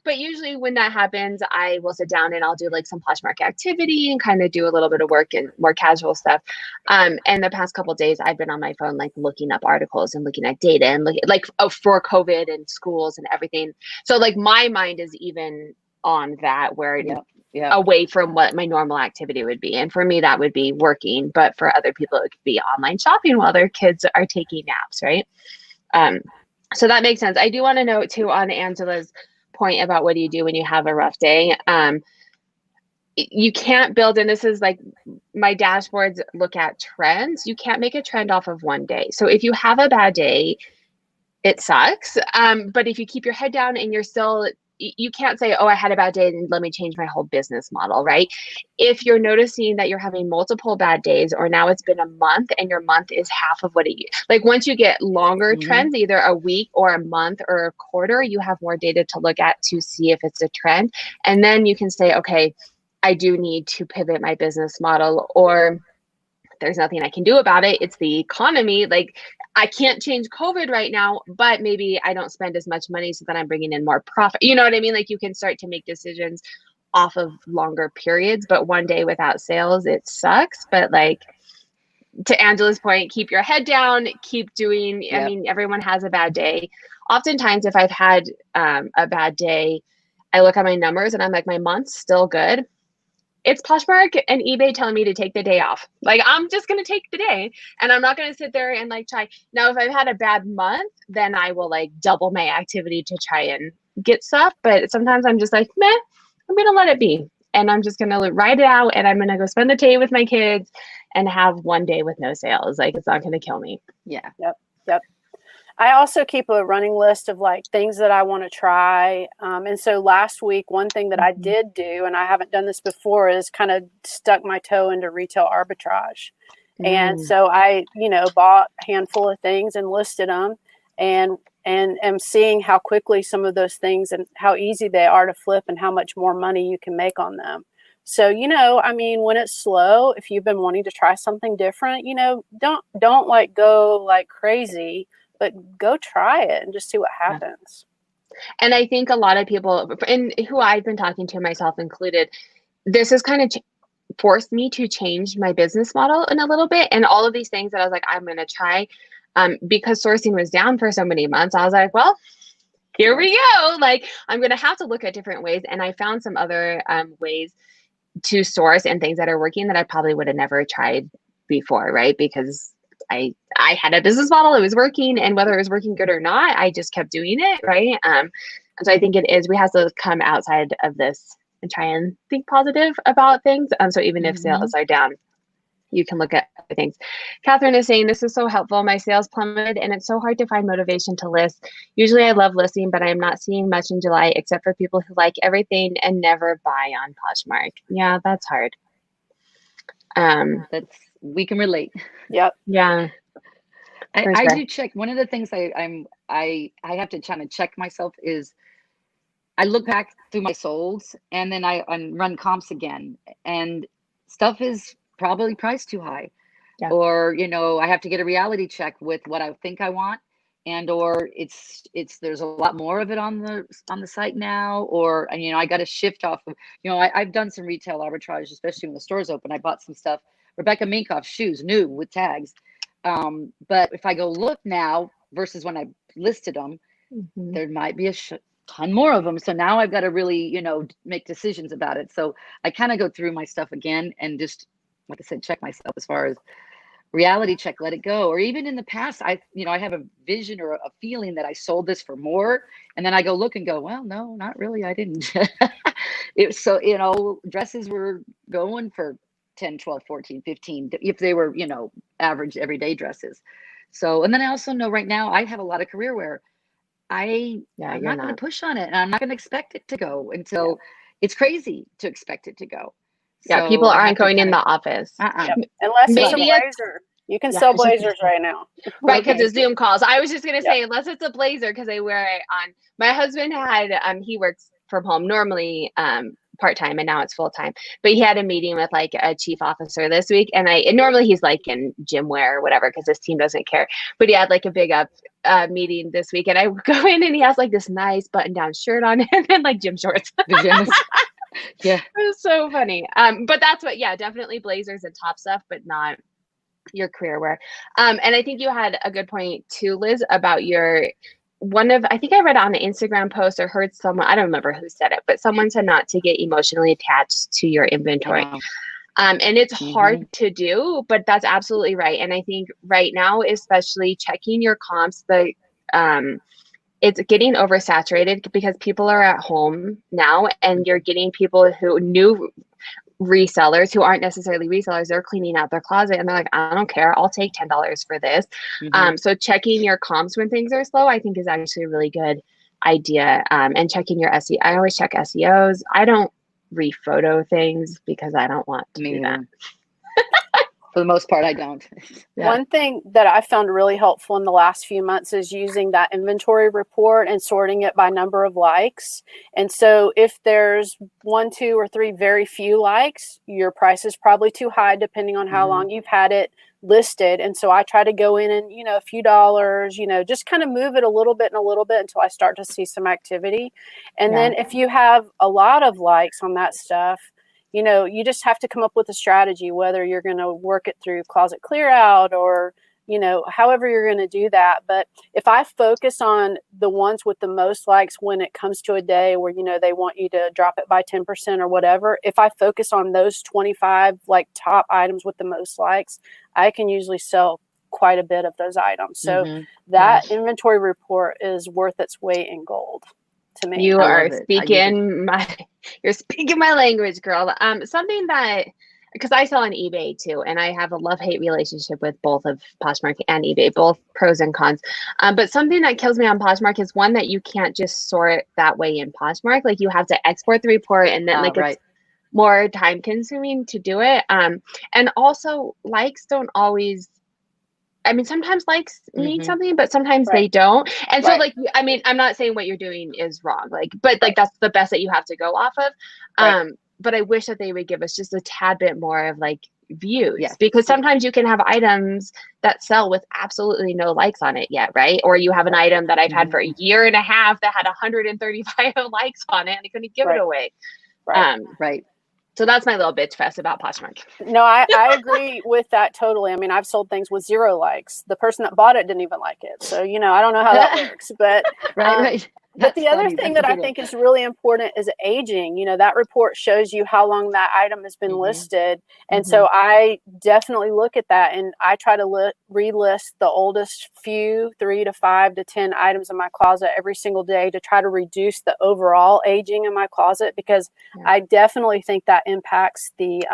S1: But usually when that happens, I will sit down and I'll do like some PoshMark activity and kind of do a little bit of work and more casual stuff. And the past couple of days, I've been on my phone, like looking up articles and looking at data and for COVID and schools and everything. So like my mind is even on that where away from what my normal activity would be. And for me, that would be working. But for other people, it could be online shopping while their kids are taking naps, right? So that makes sense. I do want to note too on Angela's point about what do you do when you have a rough day. You can't build, and this is like my dashboards look at trends. You can't make a trend off of one day. So if you have a bad day, it sucks. But if you keep your head down and you're still, you can't say, oh, I had a bad day and let me change my whole business model, right? If you're noticing that you're having multiple bad days, or now it's been a month and your month is half of what it used, like once you get longer trends, either a week or a month or a quarter, you have more data to look at to see if it's a trend. And then you can say, okay, I do need to pivot my business model, or there's nothing I can do about it. It's the economy. Like I can't change COVID right now, but maybe I don't spend as much money so that I'm bringing in more profit. You know what I mean? Like you can start to make decisions off of longer periods, but one day without sales, it sucks. But like to Angela's point, keep your head down, keep doing. I mean, everyone has a bad day. Oftentimes, if I've had a bad day, I look at my numbers and I'm like, my month's still good. It's Poshmark and eBay telling me to take the day off. Like, I'm just going to take the day and I'm not going to sit there and like try. Now, if I've had a bad month, then I will like double my activity to try and get stuff. But sometimes I'm just like, meh, I'm going to let it be. And I'm just going to ride it out and I'm going to go spend the day with my kids and have one day with no sales. Like, it's not going to kill me.
S3: Yeah.
S2: Yep. I also keep a running list of like things that I want to try. And so last week, one thing that I did do, and I haven't done this before, is kind of stuck my toe into retail arbitrage. And so I, bought a handful of things and listed them and am seeing how quickly some of those things and how easy they are to flip and how much more money you can make on them. So, I mean, when it's slow, if you've been wanting to try something different, don't like go like crazy, but go try it and just see what happens.
S1: And I think a lot of people, and who I've been talking to, myself included, this has kind of forced me to change my business model in a little bit. And all of these things that I was like, I'm going to try, because sourcing was down for so many months. I was like, well, here we go. Like, I'm going to have to look at different ways. And I found some other ways to source and things that are working that I probably would have never tried before, right? Because I had a business model, it was working, and whether it was working good or not, I just kept doing it, right? And so I think we have to come outside of this and try and think positive about things. So even if sales are down, you can look at other things. Catherine is saying, this is so helpful. My sales plummeted and it's so hard to find motivation to list. Usually I love listing, but I'm not seeing much in July except for people who like everything and never buy on Poshmark. Yeah, that's hard.
S3: We can relate.
S2: Yep.
S1: Yeah.
S3: I do check. One of the things I have to kind of check myself is I look back through my solds and then I run comps again, and stuff is probably priced too high.
S1: Yeah.
S3: Or, I have to get a reality check with what I think I want, and or it's there's a lot more of it on the site now, or I got to shift off of, I've done some retail arbitrage, especially when the store's open. I bought some stuff, Rebecca Minkoff shoes, new with tags. But if I go look now versus when I listed them, there might be a ton more of them. So now I've got to really, make decisions about it. So I kind of go through my stuff again and just, like I said, check myself as far as reality check, let it go. Or even in the past, I have a vision or a feeling that I sold this for more. And then I go look and go, well, no, not really. I didn't. Dresses were going for 10, 12, 14, 15, if they were, average everyday dresses. So, and then I also know right now I have a lot of career wear. I'm not going to push on it, and I'm not going to expect it to go until it's crazy to expect it to go.
S1: Yeah,
S3: So
S1: people
S3: I have
S1: aren't
S3: to
S1: going in
S3: kinda-
S1: the office.
S2: Yep. Unless it's a
S1: Maybe it's
S2: blazer. You can
S3: Yeah,
S2: sell
S3: it's just-
S2: blazers right now.
S1: right because
S3: Okay.
S1: of Zoom calls. I was just gonna
S2: Yep.
S1: say unless it's a blazer because I wear it on. My husband had he works from home normally part-time and now it's full-time, but he had a meeting with like a chief officer this week and normally he's like in gym wear or whatever because his team doesn't care, but he had like a big up meeting this week and I go in and he has like this nice button-down shirt on and like gym shorts.
S3: Pajamas. Yeah.
S1: It was so funny. But that's what, yeah, definitely blazers and top stuff, but not your career wear. And I think you had a good point too, Liz, about I think I read on an Instagram post or heard someone, I don't remember who said it, but someone said not to get emotionally attached to your inventory.
S3: Wow.
S1: And it's hard to do, but that's absolutely right. And I think right now, especially checking your comps, it's getting oversaturated because people are at home now and you're getting people new resellers who aren't necessarily resellers, they're cleaning out their closet and they're like, I don't care, I'll take $10 for this. So checking your comps when things are slow, I think is actually a really good idea. And checking your SEO. I always check SEOs. I don't rephoto things because I don't want to do that.
S3: For the most part, I don't.
S1: Yeah.
S2: One thing that I found really helpful in the last few months is using that inventory report and sorting it by number of likes. And so if there's 1, 2, or 3 very few likes, your price is probably too high depending on how long you've had it listed. And so I try to go in and, a few dollars, just kind of move it a little bit and a little bit until I start to see some activity. And then if you have a lot of likes on that stuff, you just have to come up with a strategy, whether you're going to work it through closet clear out or, however you're going to do that. But if I focus on the ones with the most likes when it comes to a day where, they want you to drop it by 10% or whatever, if I focus on those 25 like top items with the most likes, I can usually sell quite a bit of those items. So that inventory report is worth its weight in gold. To me.
S1: You are speaking you're speaking my language, girl. Something that, because I sell on eBay too, and I have a love-hate relationship with both of PoshMark and eBay, both pros and cons. But something that kills me on PoshMark is one that you can't just sort that way in PoshMark. Like you have to export the report, and then it's more time-consuming to do it. And also, likes don't always. I mean, sometimes likes mean something, but sometimes they don't. And so like, I mean, I'm not saying what you're doing is wrong, but that's the best that you have to go off of. But I wish that they would give us just a tad bit more of like views, because sometimes you can have items that sell with absolutely no likes on it yet. Right. Or you have an item that I've had for a year and a half that had 135 likes on it and I couldn't give it away. So that's my little bitch fest about PoshMark.
S2: No, I agree with that totally. I mean, I've sold things with 0 likes. The person that bought it didn't even like it. So, I don't know how that works. But But the other thing that I think is really important is aging. That report shows you how long that item has been listed. And so I definitely look at that and I try to relist the oldest few, 3 to 5 to 10 items in my closet every single day to try to reduce the overall aging in my closet, because I definitely think that impacts the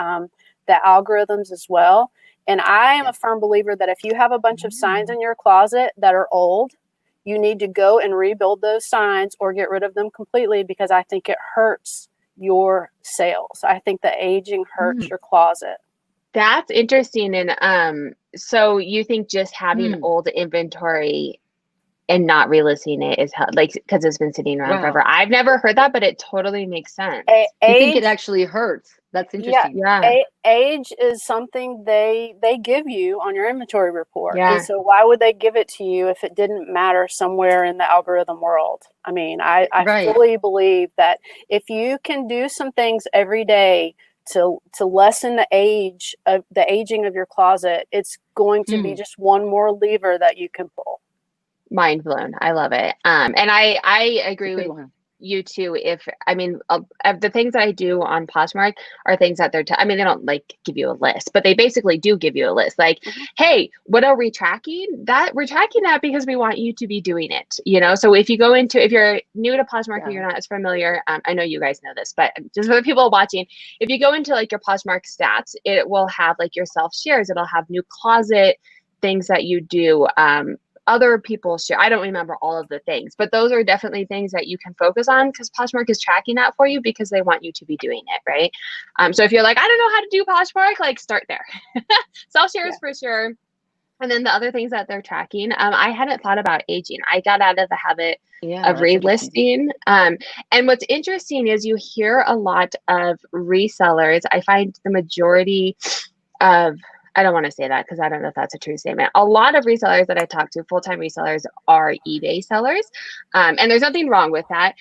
S2: algorithms as well. And I am a firm believer that if you have a bunch of signs in your closet that are old, you need to go and rebuild those signs or get rid of them completely, because I think it hurts your sales. I think the aging hurts your closet.
S1: That's interesting. And so you think just having old inventory and not relisting it is like because it's been sitting around forever? I've never heard that, but it totally makes sense.
S3: You think it actually hurts? That's interesting.
S2: Age is something they give you on your inventory report.
S1: Yeah.
S2: And so why would they give it to you if it didn't matter somewhere in the algorithm world? I mean, I fully believe that if you can do some things every day to lessen the aging of your closet, it's going to be just one more lever that you can pull.
S1: Mind blown. I love it. And I agree with you too. The things that I do on PoshMark are things that they don't like give you a list, but they basically do give you a list. Like, hey, what are we tracking? We're tracking that because we want you to be doing it. So if you're new to PoshMark and you're not as familiar, I know you guys know this, but just for the people watching, if you go into like your PoshMark stats, it will have like your self shares. It'll have new closet things that you do. other people share. I don't remember all of the things, but those are definitely things that you can focus on because Poshmark is tracking that for you because they want you to be doing it, right? So if you're like, I don't know how to do Poshmark, like start there. Self-shares for sure. And then the other things that they're tracking, I hadn't thought about aging. I got out of the habit of relisting. And what's interesting is you hear a lot of resellers. I find the majority of, I don't want to say that because I don't know if that's a true statement. A lot of resellers that I talk to, full-time resellers, are eBay sellers. And there's nothing wrong with that.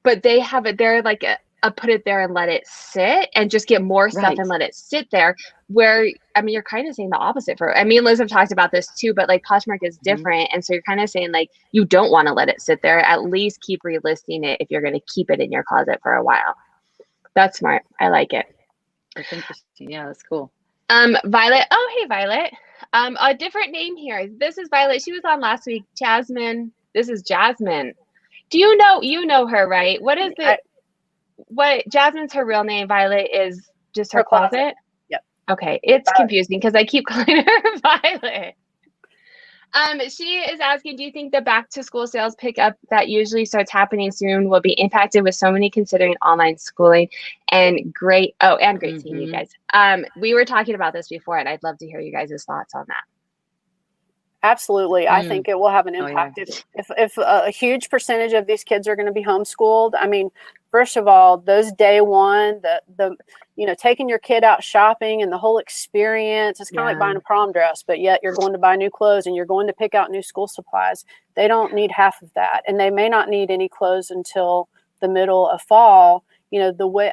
S1: But they have it, they're like a put it there and let it sit and just get more stuff and let it sit there. Where, I mean, you're kind of saying the opposite for, I mean, Liz have talked about this too, but like Poshmark is different. And so you're kind of saying like, you don't want to let it sit there, at least keep relisting it if you're going to keep it in your closet for a while. That's smart. I like it.
S3: That's interesting. Yeah, that's cool.
S1: Violet. Oh, hey, Violet. A different name here. This is Violet. She was on last week. Jasmine. This is Jasmine. Do you know her, right? What is it? What Jasmine's her real name? Violet is just her closet?
S2: Yep.
S1: Okay. It's confusing because I keep calling her Violet. She is asking, do you think the back to school sales pickup that usually starts happening soon will be impacted with so many considering online schooling and great seeing you guys. We were talking about this before and I'd love to hear you guys' thoughts on that.
S2: Absolutely. I think it will have an impact. If a huge percentage of these kids are going to be homeschooled, I mean, first of all, those day one, the taking your kid out shopping and the whole experience, it's kind of like buying a prom dress, but yet you're going to buy new clothes and you're going to pick out new school supplies. They don't need half of that. And they may not need any clothes until the middle of fall. The way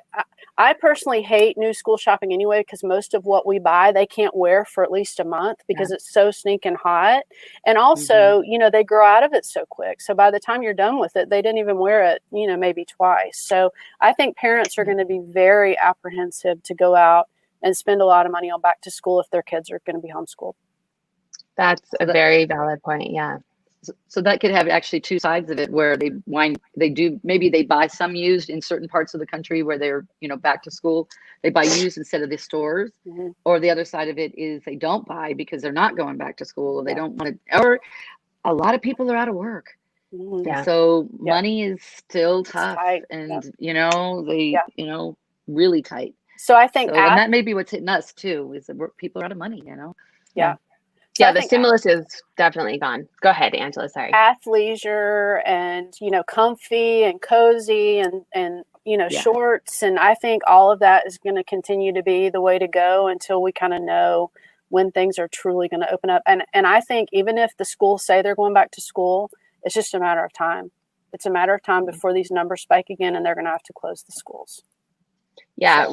S2: I personally hate new school shopping anyway, because most of what we buy, they can't wear for at least a month because it's so stinking hot. And also, they grow out of it so quick. So by the time you're done with it, they didn't even wear it, maybe twice. So I think parents are going to be very apprehensive to go out and spend a lot of money on back to school if their kids are going to be homeschooled.
S1: That's a very valid point. Yeah.
S3: So that could have actually two sides of it, where maybe they buy some used in certain parts of the country where they're, back to school, they buy used instead of the stores, or the other side of it is they don't buy because they're not going back to school, or they don't want to, or a lot of people are out of work. And so money is still tough and, really tight.
S2: So I think,
S3: and that may be what's hitting us too, is that people are out of money,
S1: Yeah, the stimulus is definitely gone. Go ahead, Angela. Sorry.
S2: Athleisure and, comfy and cozy and shorts. And I think all of that is going to continue to be the way to go until we kind of know when things are truly going to open up. And I think even if the schools say they're going back to school, it's just a matter of time. It's a matter of time before these numbers spike again and they're going to have to close the schools.
S1: Yeah,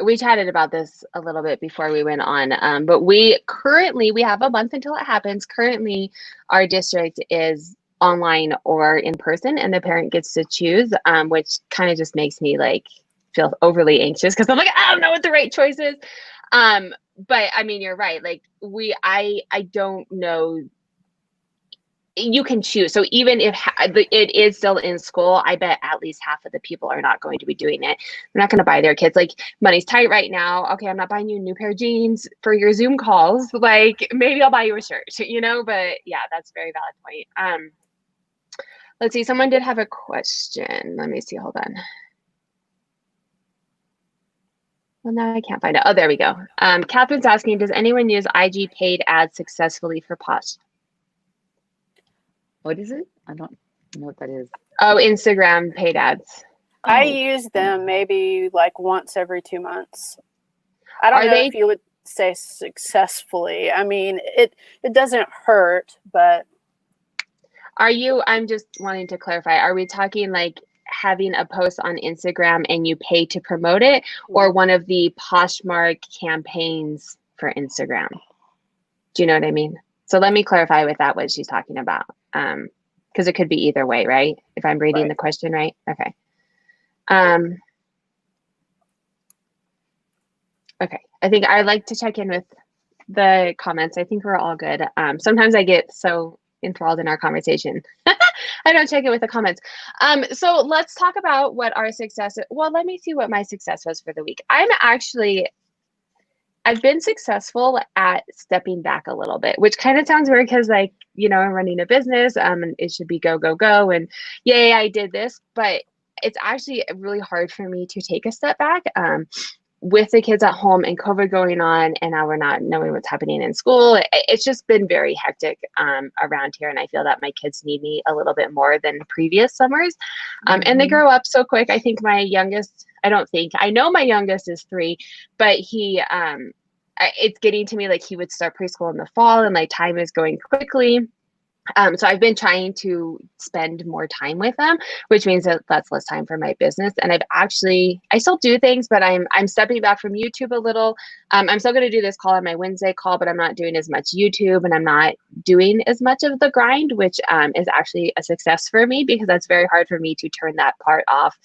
S1: we chatted about this a little bit before we went on, but we have a month until it happens. Currently, our district is online or in person, and the parent gets to choose, which kind of just makes me like feel overly anxious because I'm like, I don't know what the right choice is. But I mean, you're right. Like I don't know. You can choose. So even if it is still in school, I bet at least half of the people are not going to be doing it. They're not going to buy their kids. Like, money's tight right now. Okay, I'm not buying you a new pair of jeans for your Zoom calls. Like, maybe I'll buy you a shirt, but yeah, that's a very valid point. Let's see. Someone did have a question. Let me see. Hold on. Well, now I can't find it. Oh, there we go. Catherine's asking, does anyone use IG paid ads successfully for Posh?
S3: What is it? I don't know what that is.
S1: Oh, Instagram paid ads.
S2: I use them maybe like once every 2 months. I don't know if you would say successfully. I mean, it doesn't hurt, but.
S1: I'm just wanting to clarify, are we talking like having a post on Instagram and you pay to promote it, or one of the Poshmark campaigns for Instagram? Do you know what I mean? So let me clarify with that what she's talking about. Because it could be either way, right? If I'm reading the question right. Okay. Okay. I think I like to check in with the comments. I think we're all good. Sometimes I get so enthralled in our conversation. I don't check it with the comments. So let's talk about what our success. Well, let me see what my success was for the week. I'm actually I've been successful at stepping back a little bit, which kind of sounds weird because like, I'm running a business, and it should be go, go, go. And yay, I did this, but it's actually really hard for me to take a step back. With the kids at home and COVID going on, and now we're not knowing what's happening in school, it's just been very hectic around here. And I feel that my kids need me a little bit more than previous summers. And they grow up so quick. I think my youngest, I know my youngest is 3, but it's getting to me like he would start preschool in the fall, and like time is going quickly. So I've been trying to spend more time with them, which means that that's less time for my business. And I still do things, but I'm stepping back from YouTube a little. I'm still going to do this call on my Wednesday call, but I'm not doing as much YouTube, and I'm not doing as much of the grind, which is actually a success for me, because that's very hard for me to turn that part off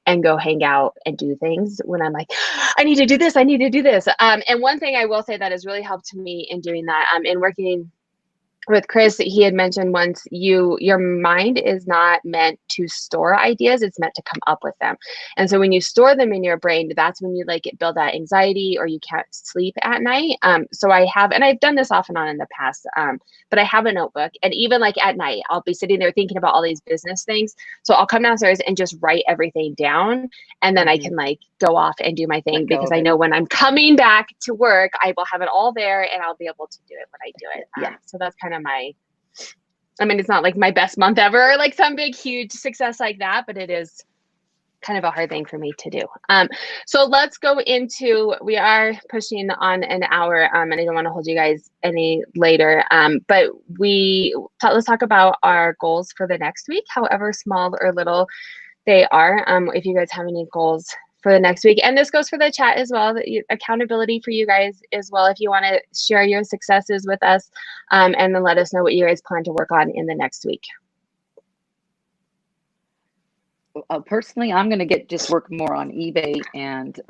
S1: and go hang out and do things when I'm like, I need to do this. I need to do this. And one thing I will say that has really helped me in doing that, in working with Chris, he had mentioned once, your mind is not meant to store ideas, it's meant to come up with them. And so when you store them in your brain, that's when you build that anxiety, or you can't sleep at night. So I've done this off and on in the past, but I have a notebook, and even like at night, I'll be sitting there thinking about all these business things. So I'll come downstairs and just write everything down, and then I can go off and do my thing, because I know when I'm coming back to work, I will have it all there, and I'll be able to do it when I do it. So that's kind of it's not like my best month ever, like some big, huge success like that, but it is kind of a hard thing for me to do. So let's go into, we are pushing on an hour, and I don't want to hold you guys any later, but let's talk about our goals for the next week, however small or little they are. If you guys have any goals for the next week, and this goes for the chat as well, accountability for you guys as well, if you want to share your successes with us, and then let us know what you guys plan to work on in the next week.
S3: Personally, I'm going to just work more on eBay, and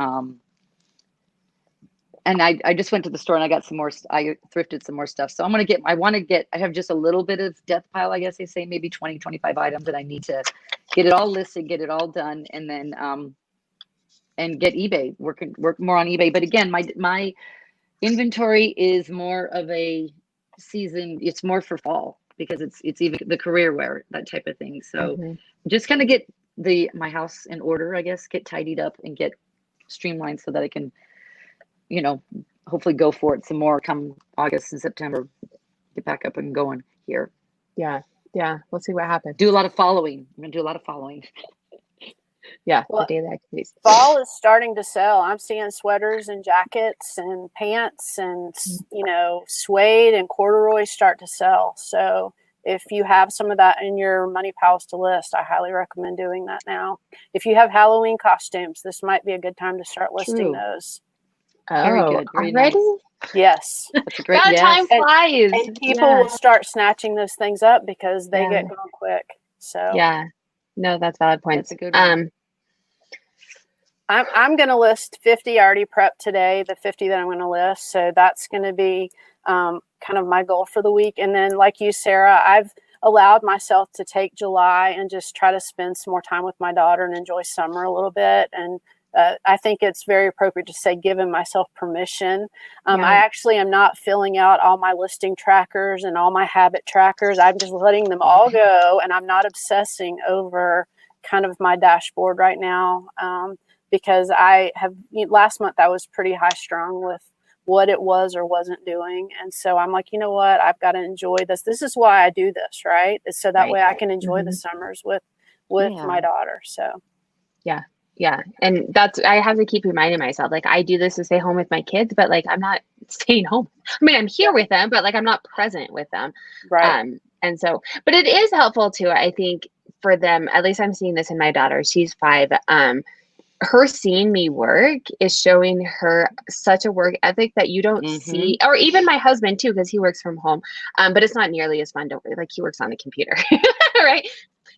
S3: I just went to the store and I got some more. I thrifted some more stuff, so I have just a little bit of death pile, I guess they say, maybe 20, 25 items that I need to get it all listed, get it all done, and then and get eBay, work more on eBay. But again, my inventory is more of a season. It's more for fall, because it's even the career wear, that type of thing. So just kind of get my house in order, I guess, get tidied up and get streamlined, so that I can, hopefully go for it some more come August and September, get back up and going here.
S1: Yeah. We'll see what happens.
S3: Do a lot of following. I'm going to do a lot of following.
S1: Yeah,
S2: well,
S1: the daily activities.
S2: Fall is starting to sell. I'm seeing sweaters and jackets and pants and suede and corduroy start to sell. So if you have some of that in your money piles to list, I highly recommend doing that now. If you have Halloween costumes, this might be a good time to start listing those.
S3: Very good. Very
S1: already?
S3: Nice.
S2: Yes.
S3: That's a great.
S1: Time flies.
S2: And people will start snatching those things up because they get gone quick. So
S1: no, that's valid points.
S3: That's a good one.
S2: I'm going to list 50. I already prepped today the 50 that I'm going to list. So that's going to be kind of my goal for the week. And then like you, Sarah, I've allowed myself to take July and just try to spend some more time with my daughter and enjoy summer a little bit. And I think it's very appropriate to say giving myself permission. I actually am not filling out all my listing trackers and all my habit trackers. I'm just letting them all go, and I'm not obsessing over kind of my dashboard right now, because last month I was pretty high strung with what it was or wasn't doing. And so I'm like, you know what, I've got to enjoy this. This is why I do this, right? So that way I can enjoy the summers with my daughter. So
S1: yeah. And I have to keep reminding myself, like, I do this to stay home with my kids, but like, I'm not staying home. I mean, I'm here with them, but like, I'm not present with them.
S2: Right.
S1: And so, but it is helpful too, I think, for them. At least I'm seeing this in my daughter. She's 5. Her seeing me work is showing her such a work ethic that you don't see, or even my husband too, because he works from home. But it's not nearly as fun to, like, he works on the computer, right?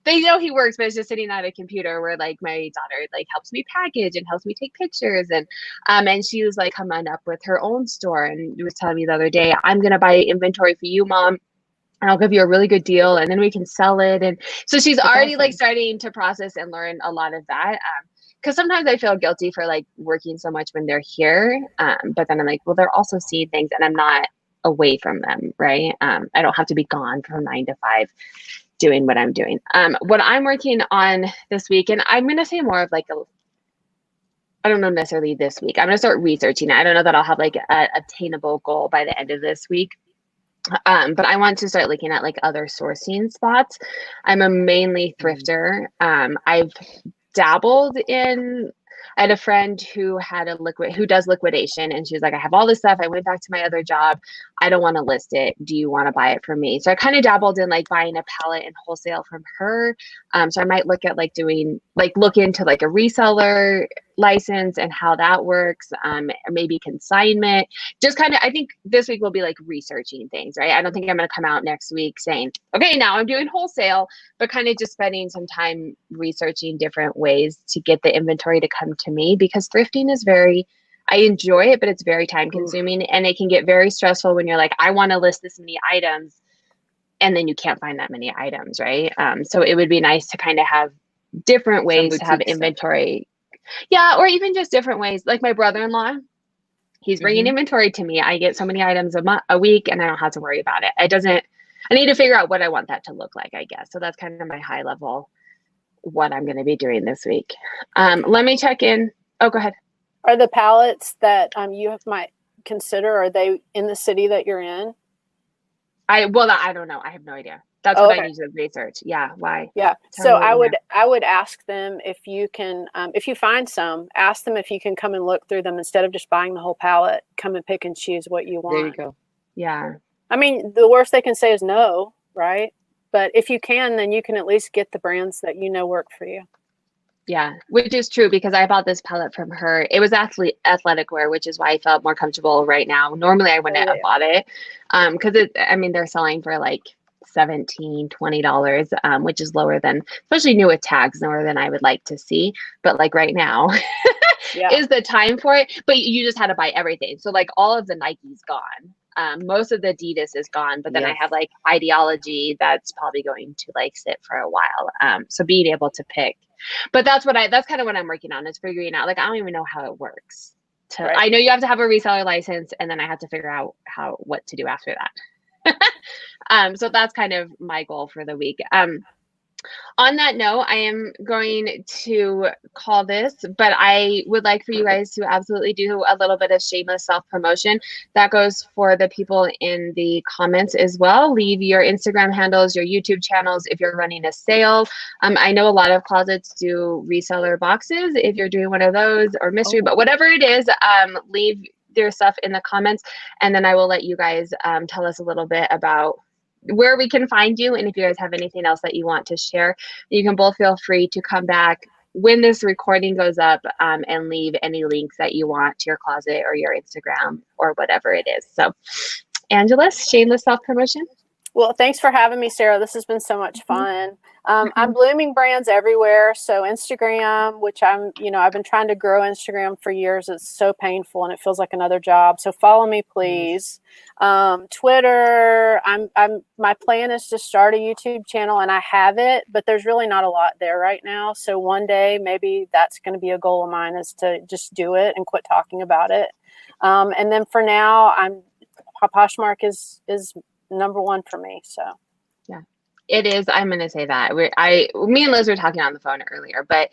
S1: They know he works, but it's just sitting at a computer where like my daughter like helps me package and helps me take pictures. And she was like coming up with her own store and was telling me the other day, I'm going to buy inventory for you, Mom. And I'll give you a really good deal, and then we can sell it. And so she's already like starting to process and learn a lot of that. because sometimes I feel guilty for like working so much when they're here. But then I'm like, well, they're also seeing things and I'm not away from them, right? I don't have to be gone from 9 to 5 doing what I'm doing. What I'm working on this week, and I'm going to say more of like I don't know necessarily this week. I'm going to start researching it. I don't know that I'll have like a attainable goal by the end of this week. But I want to start looking at like other sourcing spots. I'm a mainly thrifter. I've dabbled in, I had a friend who does liquidation, and she was like, I have all this stuff. I went back to my other job. I don't want to list it. Do you want to buy it from me? So I kind of dabbled in like buying a pallet and wholesale from her. So I might look at like look into like a reseller license and how that works. Maybe consignment. Just kind of, I think this week will be like researching things, right? I don't think I'm going to come out next week saying, okay, now I'm doing wholesale, but kind of just spending some time researching different ways to get the inventory to come to me, because thrifting is I enjoy it, but it's very time consuming, and it can get very stressful when you're like, I want to list this many items and then you can't find that many items, right? So it would be nice to kind of have different ways to have inventory. Yeah, or even just different ways. Like my brother-in-law, he's bringing inventory to me. I get so many items a week and I don't have to worry about it. I need to figure out what I want that to look like, I guess. So that's kind of my high level, what I'm going to be doing this week. Let me check in. Oh, go ahead.
S2: Are the pallets that might consider, are they in the city that you're in?
S1: I don't know. I have no idea. That's what I need to research. Yeah. Why?
S2: Yeah. So I would ask them if you can, if you find some, ask them if you can come and look through them instead of just buying the whole pallet. Come and pick and choose what you want.
S3: There you go.
S1: Yeah.
S2: I mean, the worst they can say is no, right? But if you can, then you can at least get the brands that you know work for you.
S1: Yeah, which is true, because I bought this palette from her. It was athletic wear, which is why I felt more comfortable right now. Normally I wouldn't have bought it, because they're selling for like $17, $20, which is lower than, especially new with tags, lower than I would like to see. But like right now is the time for it. But you just had to buy everything. So like all of the Nike's gone. Most of the Adidas is gone, but then I have like Ideology that's probably going to like sit for a while. So being able to pick, but that's kind of what I'm working on, is figuring out, like, I don't even know how it works. I know you have to have a reseller license, and then I have to figure out what to do after that. So that's kind of my goal for the week. On that note, I am going to call this, but I would like for you guys to absolutely do a little bit of shameless self-promotion. That goes for the people in the comments as well. Leave your Instagram handles, your YouTube channels if you're running a sale. I know a lot of closets do reseller boxes if you're doing one of those, or mystery, but whatever it is, leave their stuff in the comments, and then I will let you guys tell us a little bit about where we can find you. And if you guys have anything else that you want to share, you can both feel free to come back when this recording goes up, and leave any links that you want to your closet or your Instagram or whatever it is. So Angela, shameless self-promotion.
S2: Well, thanks for having me, Sarah. This has been so much fun. I'm blooming brands everywhere. So Instagram, which I've been trying to grow Instagram for years. It's so painful and it feels like another job. So follow me, please. Twitter, my plan is to start a YouTube channel, and I have it, but there's really not a lot there right now. So one day, maybe that's going to be a goal of mine, is to just do it and quit talking about it. And then for now, PoshMark is number one for me. So
S1: yeah, it is. I'm going to say that me and Liz were talking on the phone earlier, but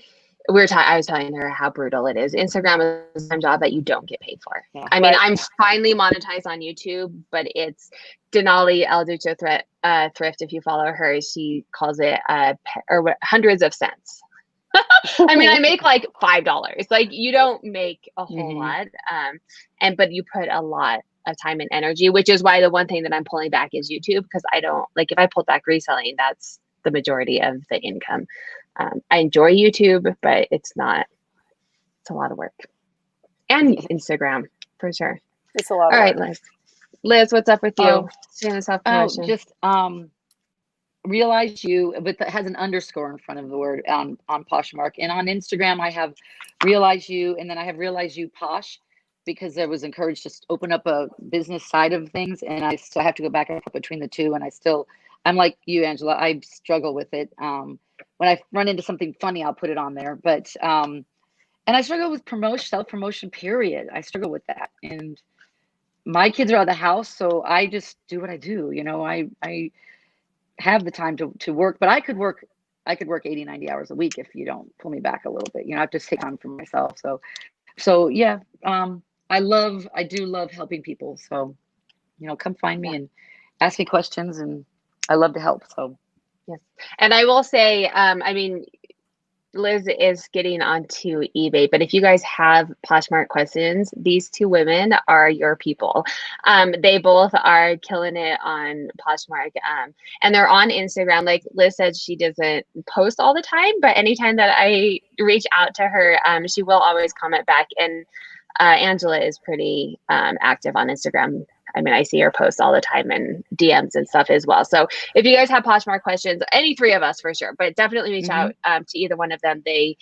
S1: I was telling her how brutal it is. Instagram is a job that you don't get paid for. Yeah, I mean, I'm finally monetized on YouTube, but it's Denali El Ducho Thrift. If you follow her, she calls it hundreds of cents. I mean, I make like $5. Like, you don't make a whole lot, but you put a lot of time and energy, which is why the one thing that I'm pulling back is YouTube, because I don't like, if I pulled back reselling, that's the majority of the income. I enjoy YouTube, but it's a lot of work. And Instagram for sure.
S2: It's a lot.
S1: All right, Liz, what's up with you?
S3: Just realize you, but that has an underscore in front of the word on PoshMark. And on Instagram, I have realize you, and then I have realize you Posh, because I was encouraged to open up a business side of things, and I still have to go back and forth between the two. And I'm like you, Angela, I struggle with it. When I run into something funny, I'll put it on there. But And I struggle with self-promotion, period. I struggle with that. And my kids are out of the house, so I just do what I do. I have the time to work, but I could work 80, 90 hours a week if you don't pull me back a little bit. I have to take time for myself. So yeah, I do love helping people. So, come find me and ask me questions, and I love to help. So
S1: yes. And I will say, Liz is getting onto eBay, but if you guys have Poshmark questions, these two women are your people. They both are killing it on Poshmark, and they're on Instagram. Like Liz said, she doesn't post all the time, but anytime that I reach out to her, she will always comment back. And Angela is pretty active on Instagram. I see her posts all the time and DMs and stuff as well. So if you guys have Poshmark questions, any three of us for sure, but definitely reach out to either one of them. They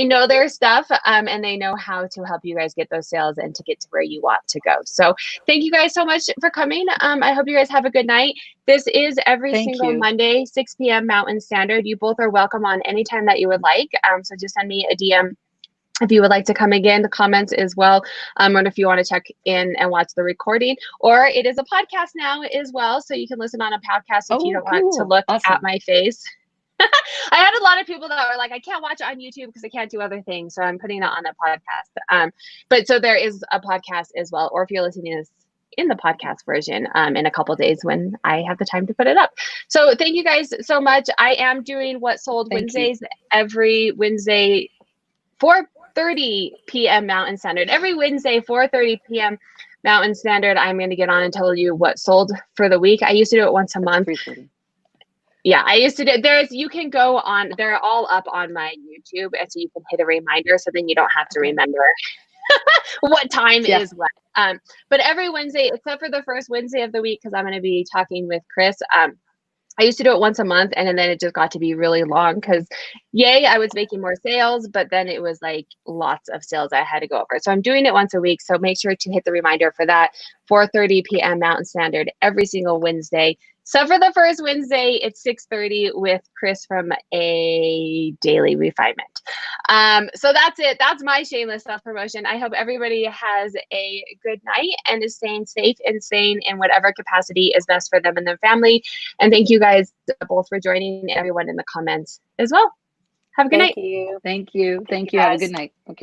S1: know their stuff, and they know how to help you guys get those sales and to get to where you want to go. So thank you guys so much for coming. I hope you guys have a good night. This is every single Monday, 6 p.m. Mountain Standard. You both are welcome on anytime that you would like. So just send me a DM if you would like to come again, the comments as well. And if you want to check in and watch the recording, or it is a podcast now as well. So you can listen on a podcast if you don't want to look at my face. I had a lot of people that were like, I can't watch it on YouTube because I can't do other things. So I'm putting it on a podcast. But so there is a podcast as well. Or if you're listening to this in the podcast version in a couple of days when I have the time to put it up. So thank you guys so much. I am doing What Sold Wednesdays every Wednesday, 4:30 p.m. Mountain Standard. Every Wednesday, 4:30 p.m. Mountain Standard, I'm going to get on and tell you what sold for the week. I used to do it once a month. Yeah, I used to do. You can go on. They're all up on my YouTube, and so you can hit a reminder, so then you don't have to remember what time is what. But every Wednesday, except for the first Wednesday of the week, because I'm going to be talking with Chris. I used to do it once a month, and then it just got to be really long because, I was making more sales, but then it was like lots of sales I had to go over. So I'm doing it once a week. So make sure to hit the reminder for that, 4:30 p.m. Mountain Standard every single Wednesday. So for the first Wednesday, it's 6:30 with Chris from A Daily Refinement. So that's it. That's my shameless self-promotion. I hope everybody has a good night and is staying safe and sane in whatever capacity is best for them and their family. And thank you guys both for joining, and everyone in the comments as well. Have a good night.
S2: Thank you.
S3: Thank you.
S2: Thank you,
S3: Have a
S2: guys.
S3: good night. Okay.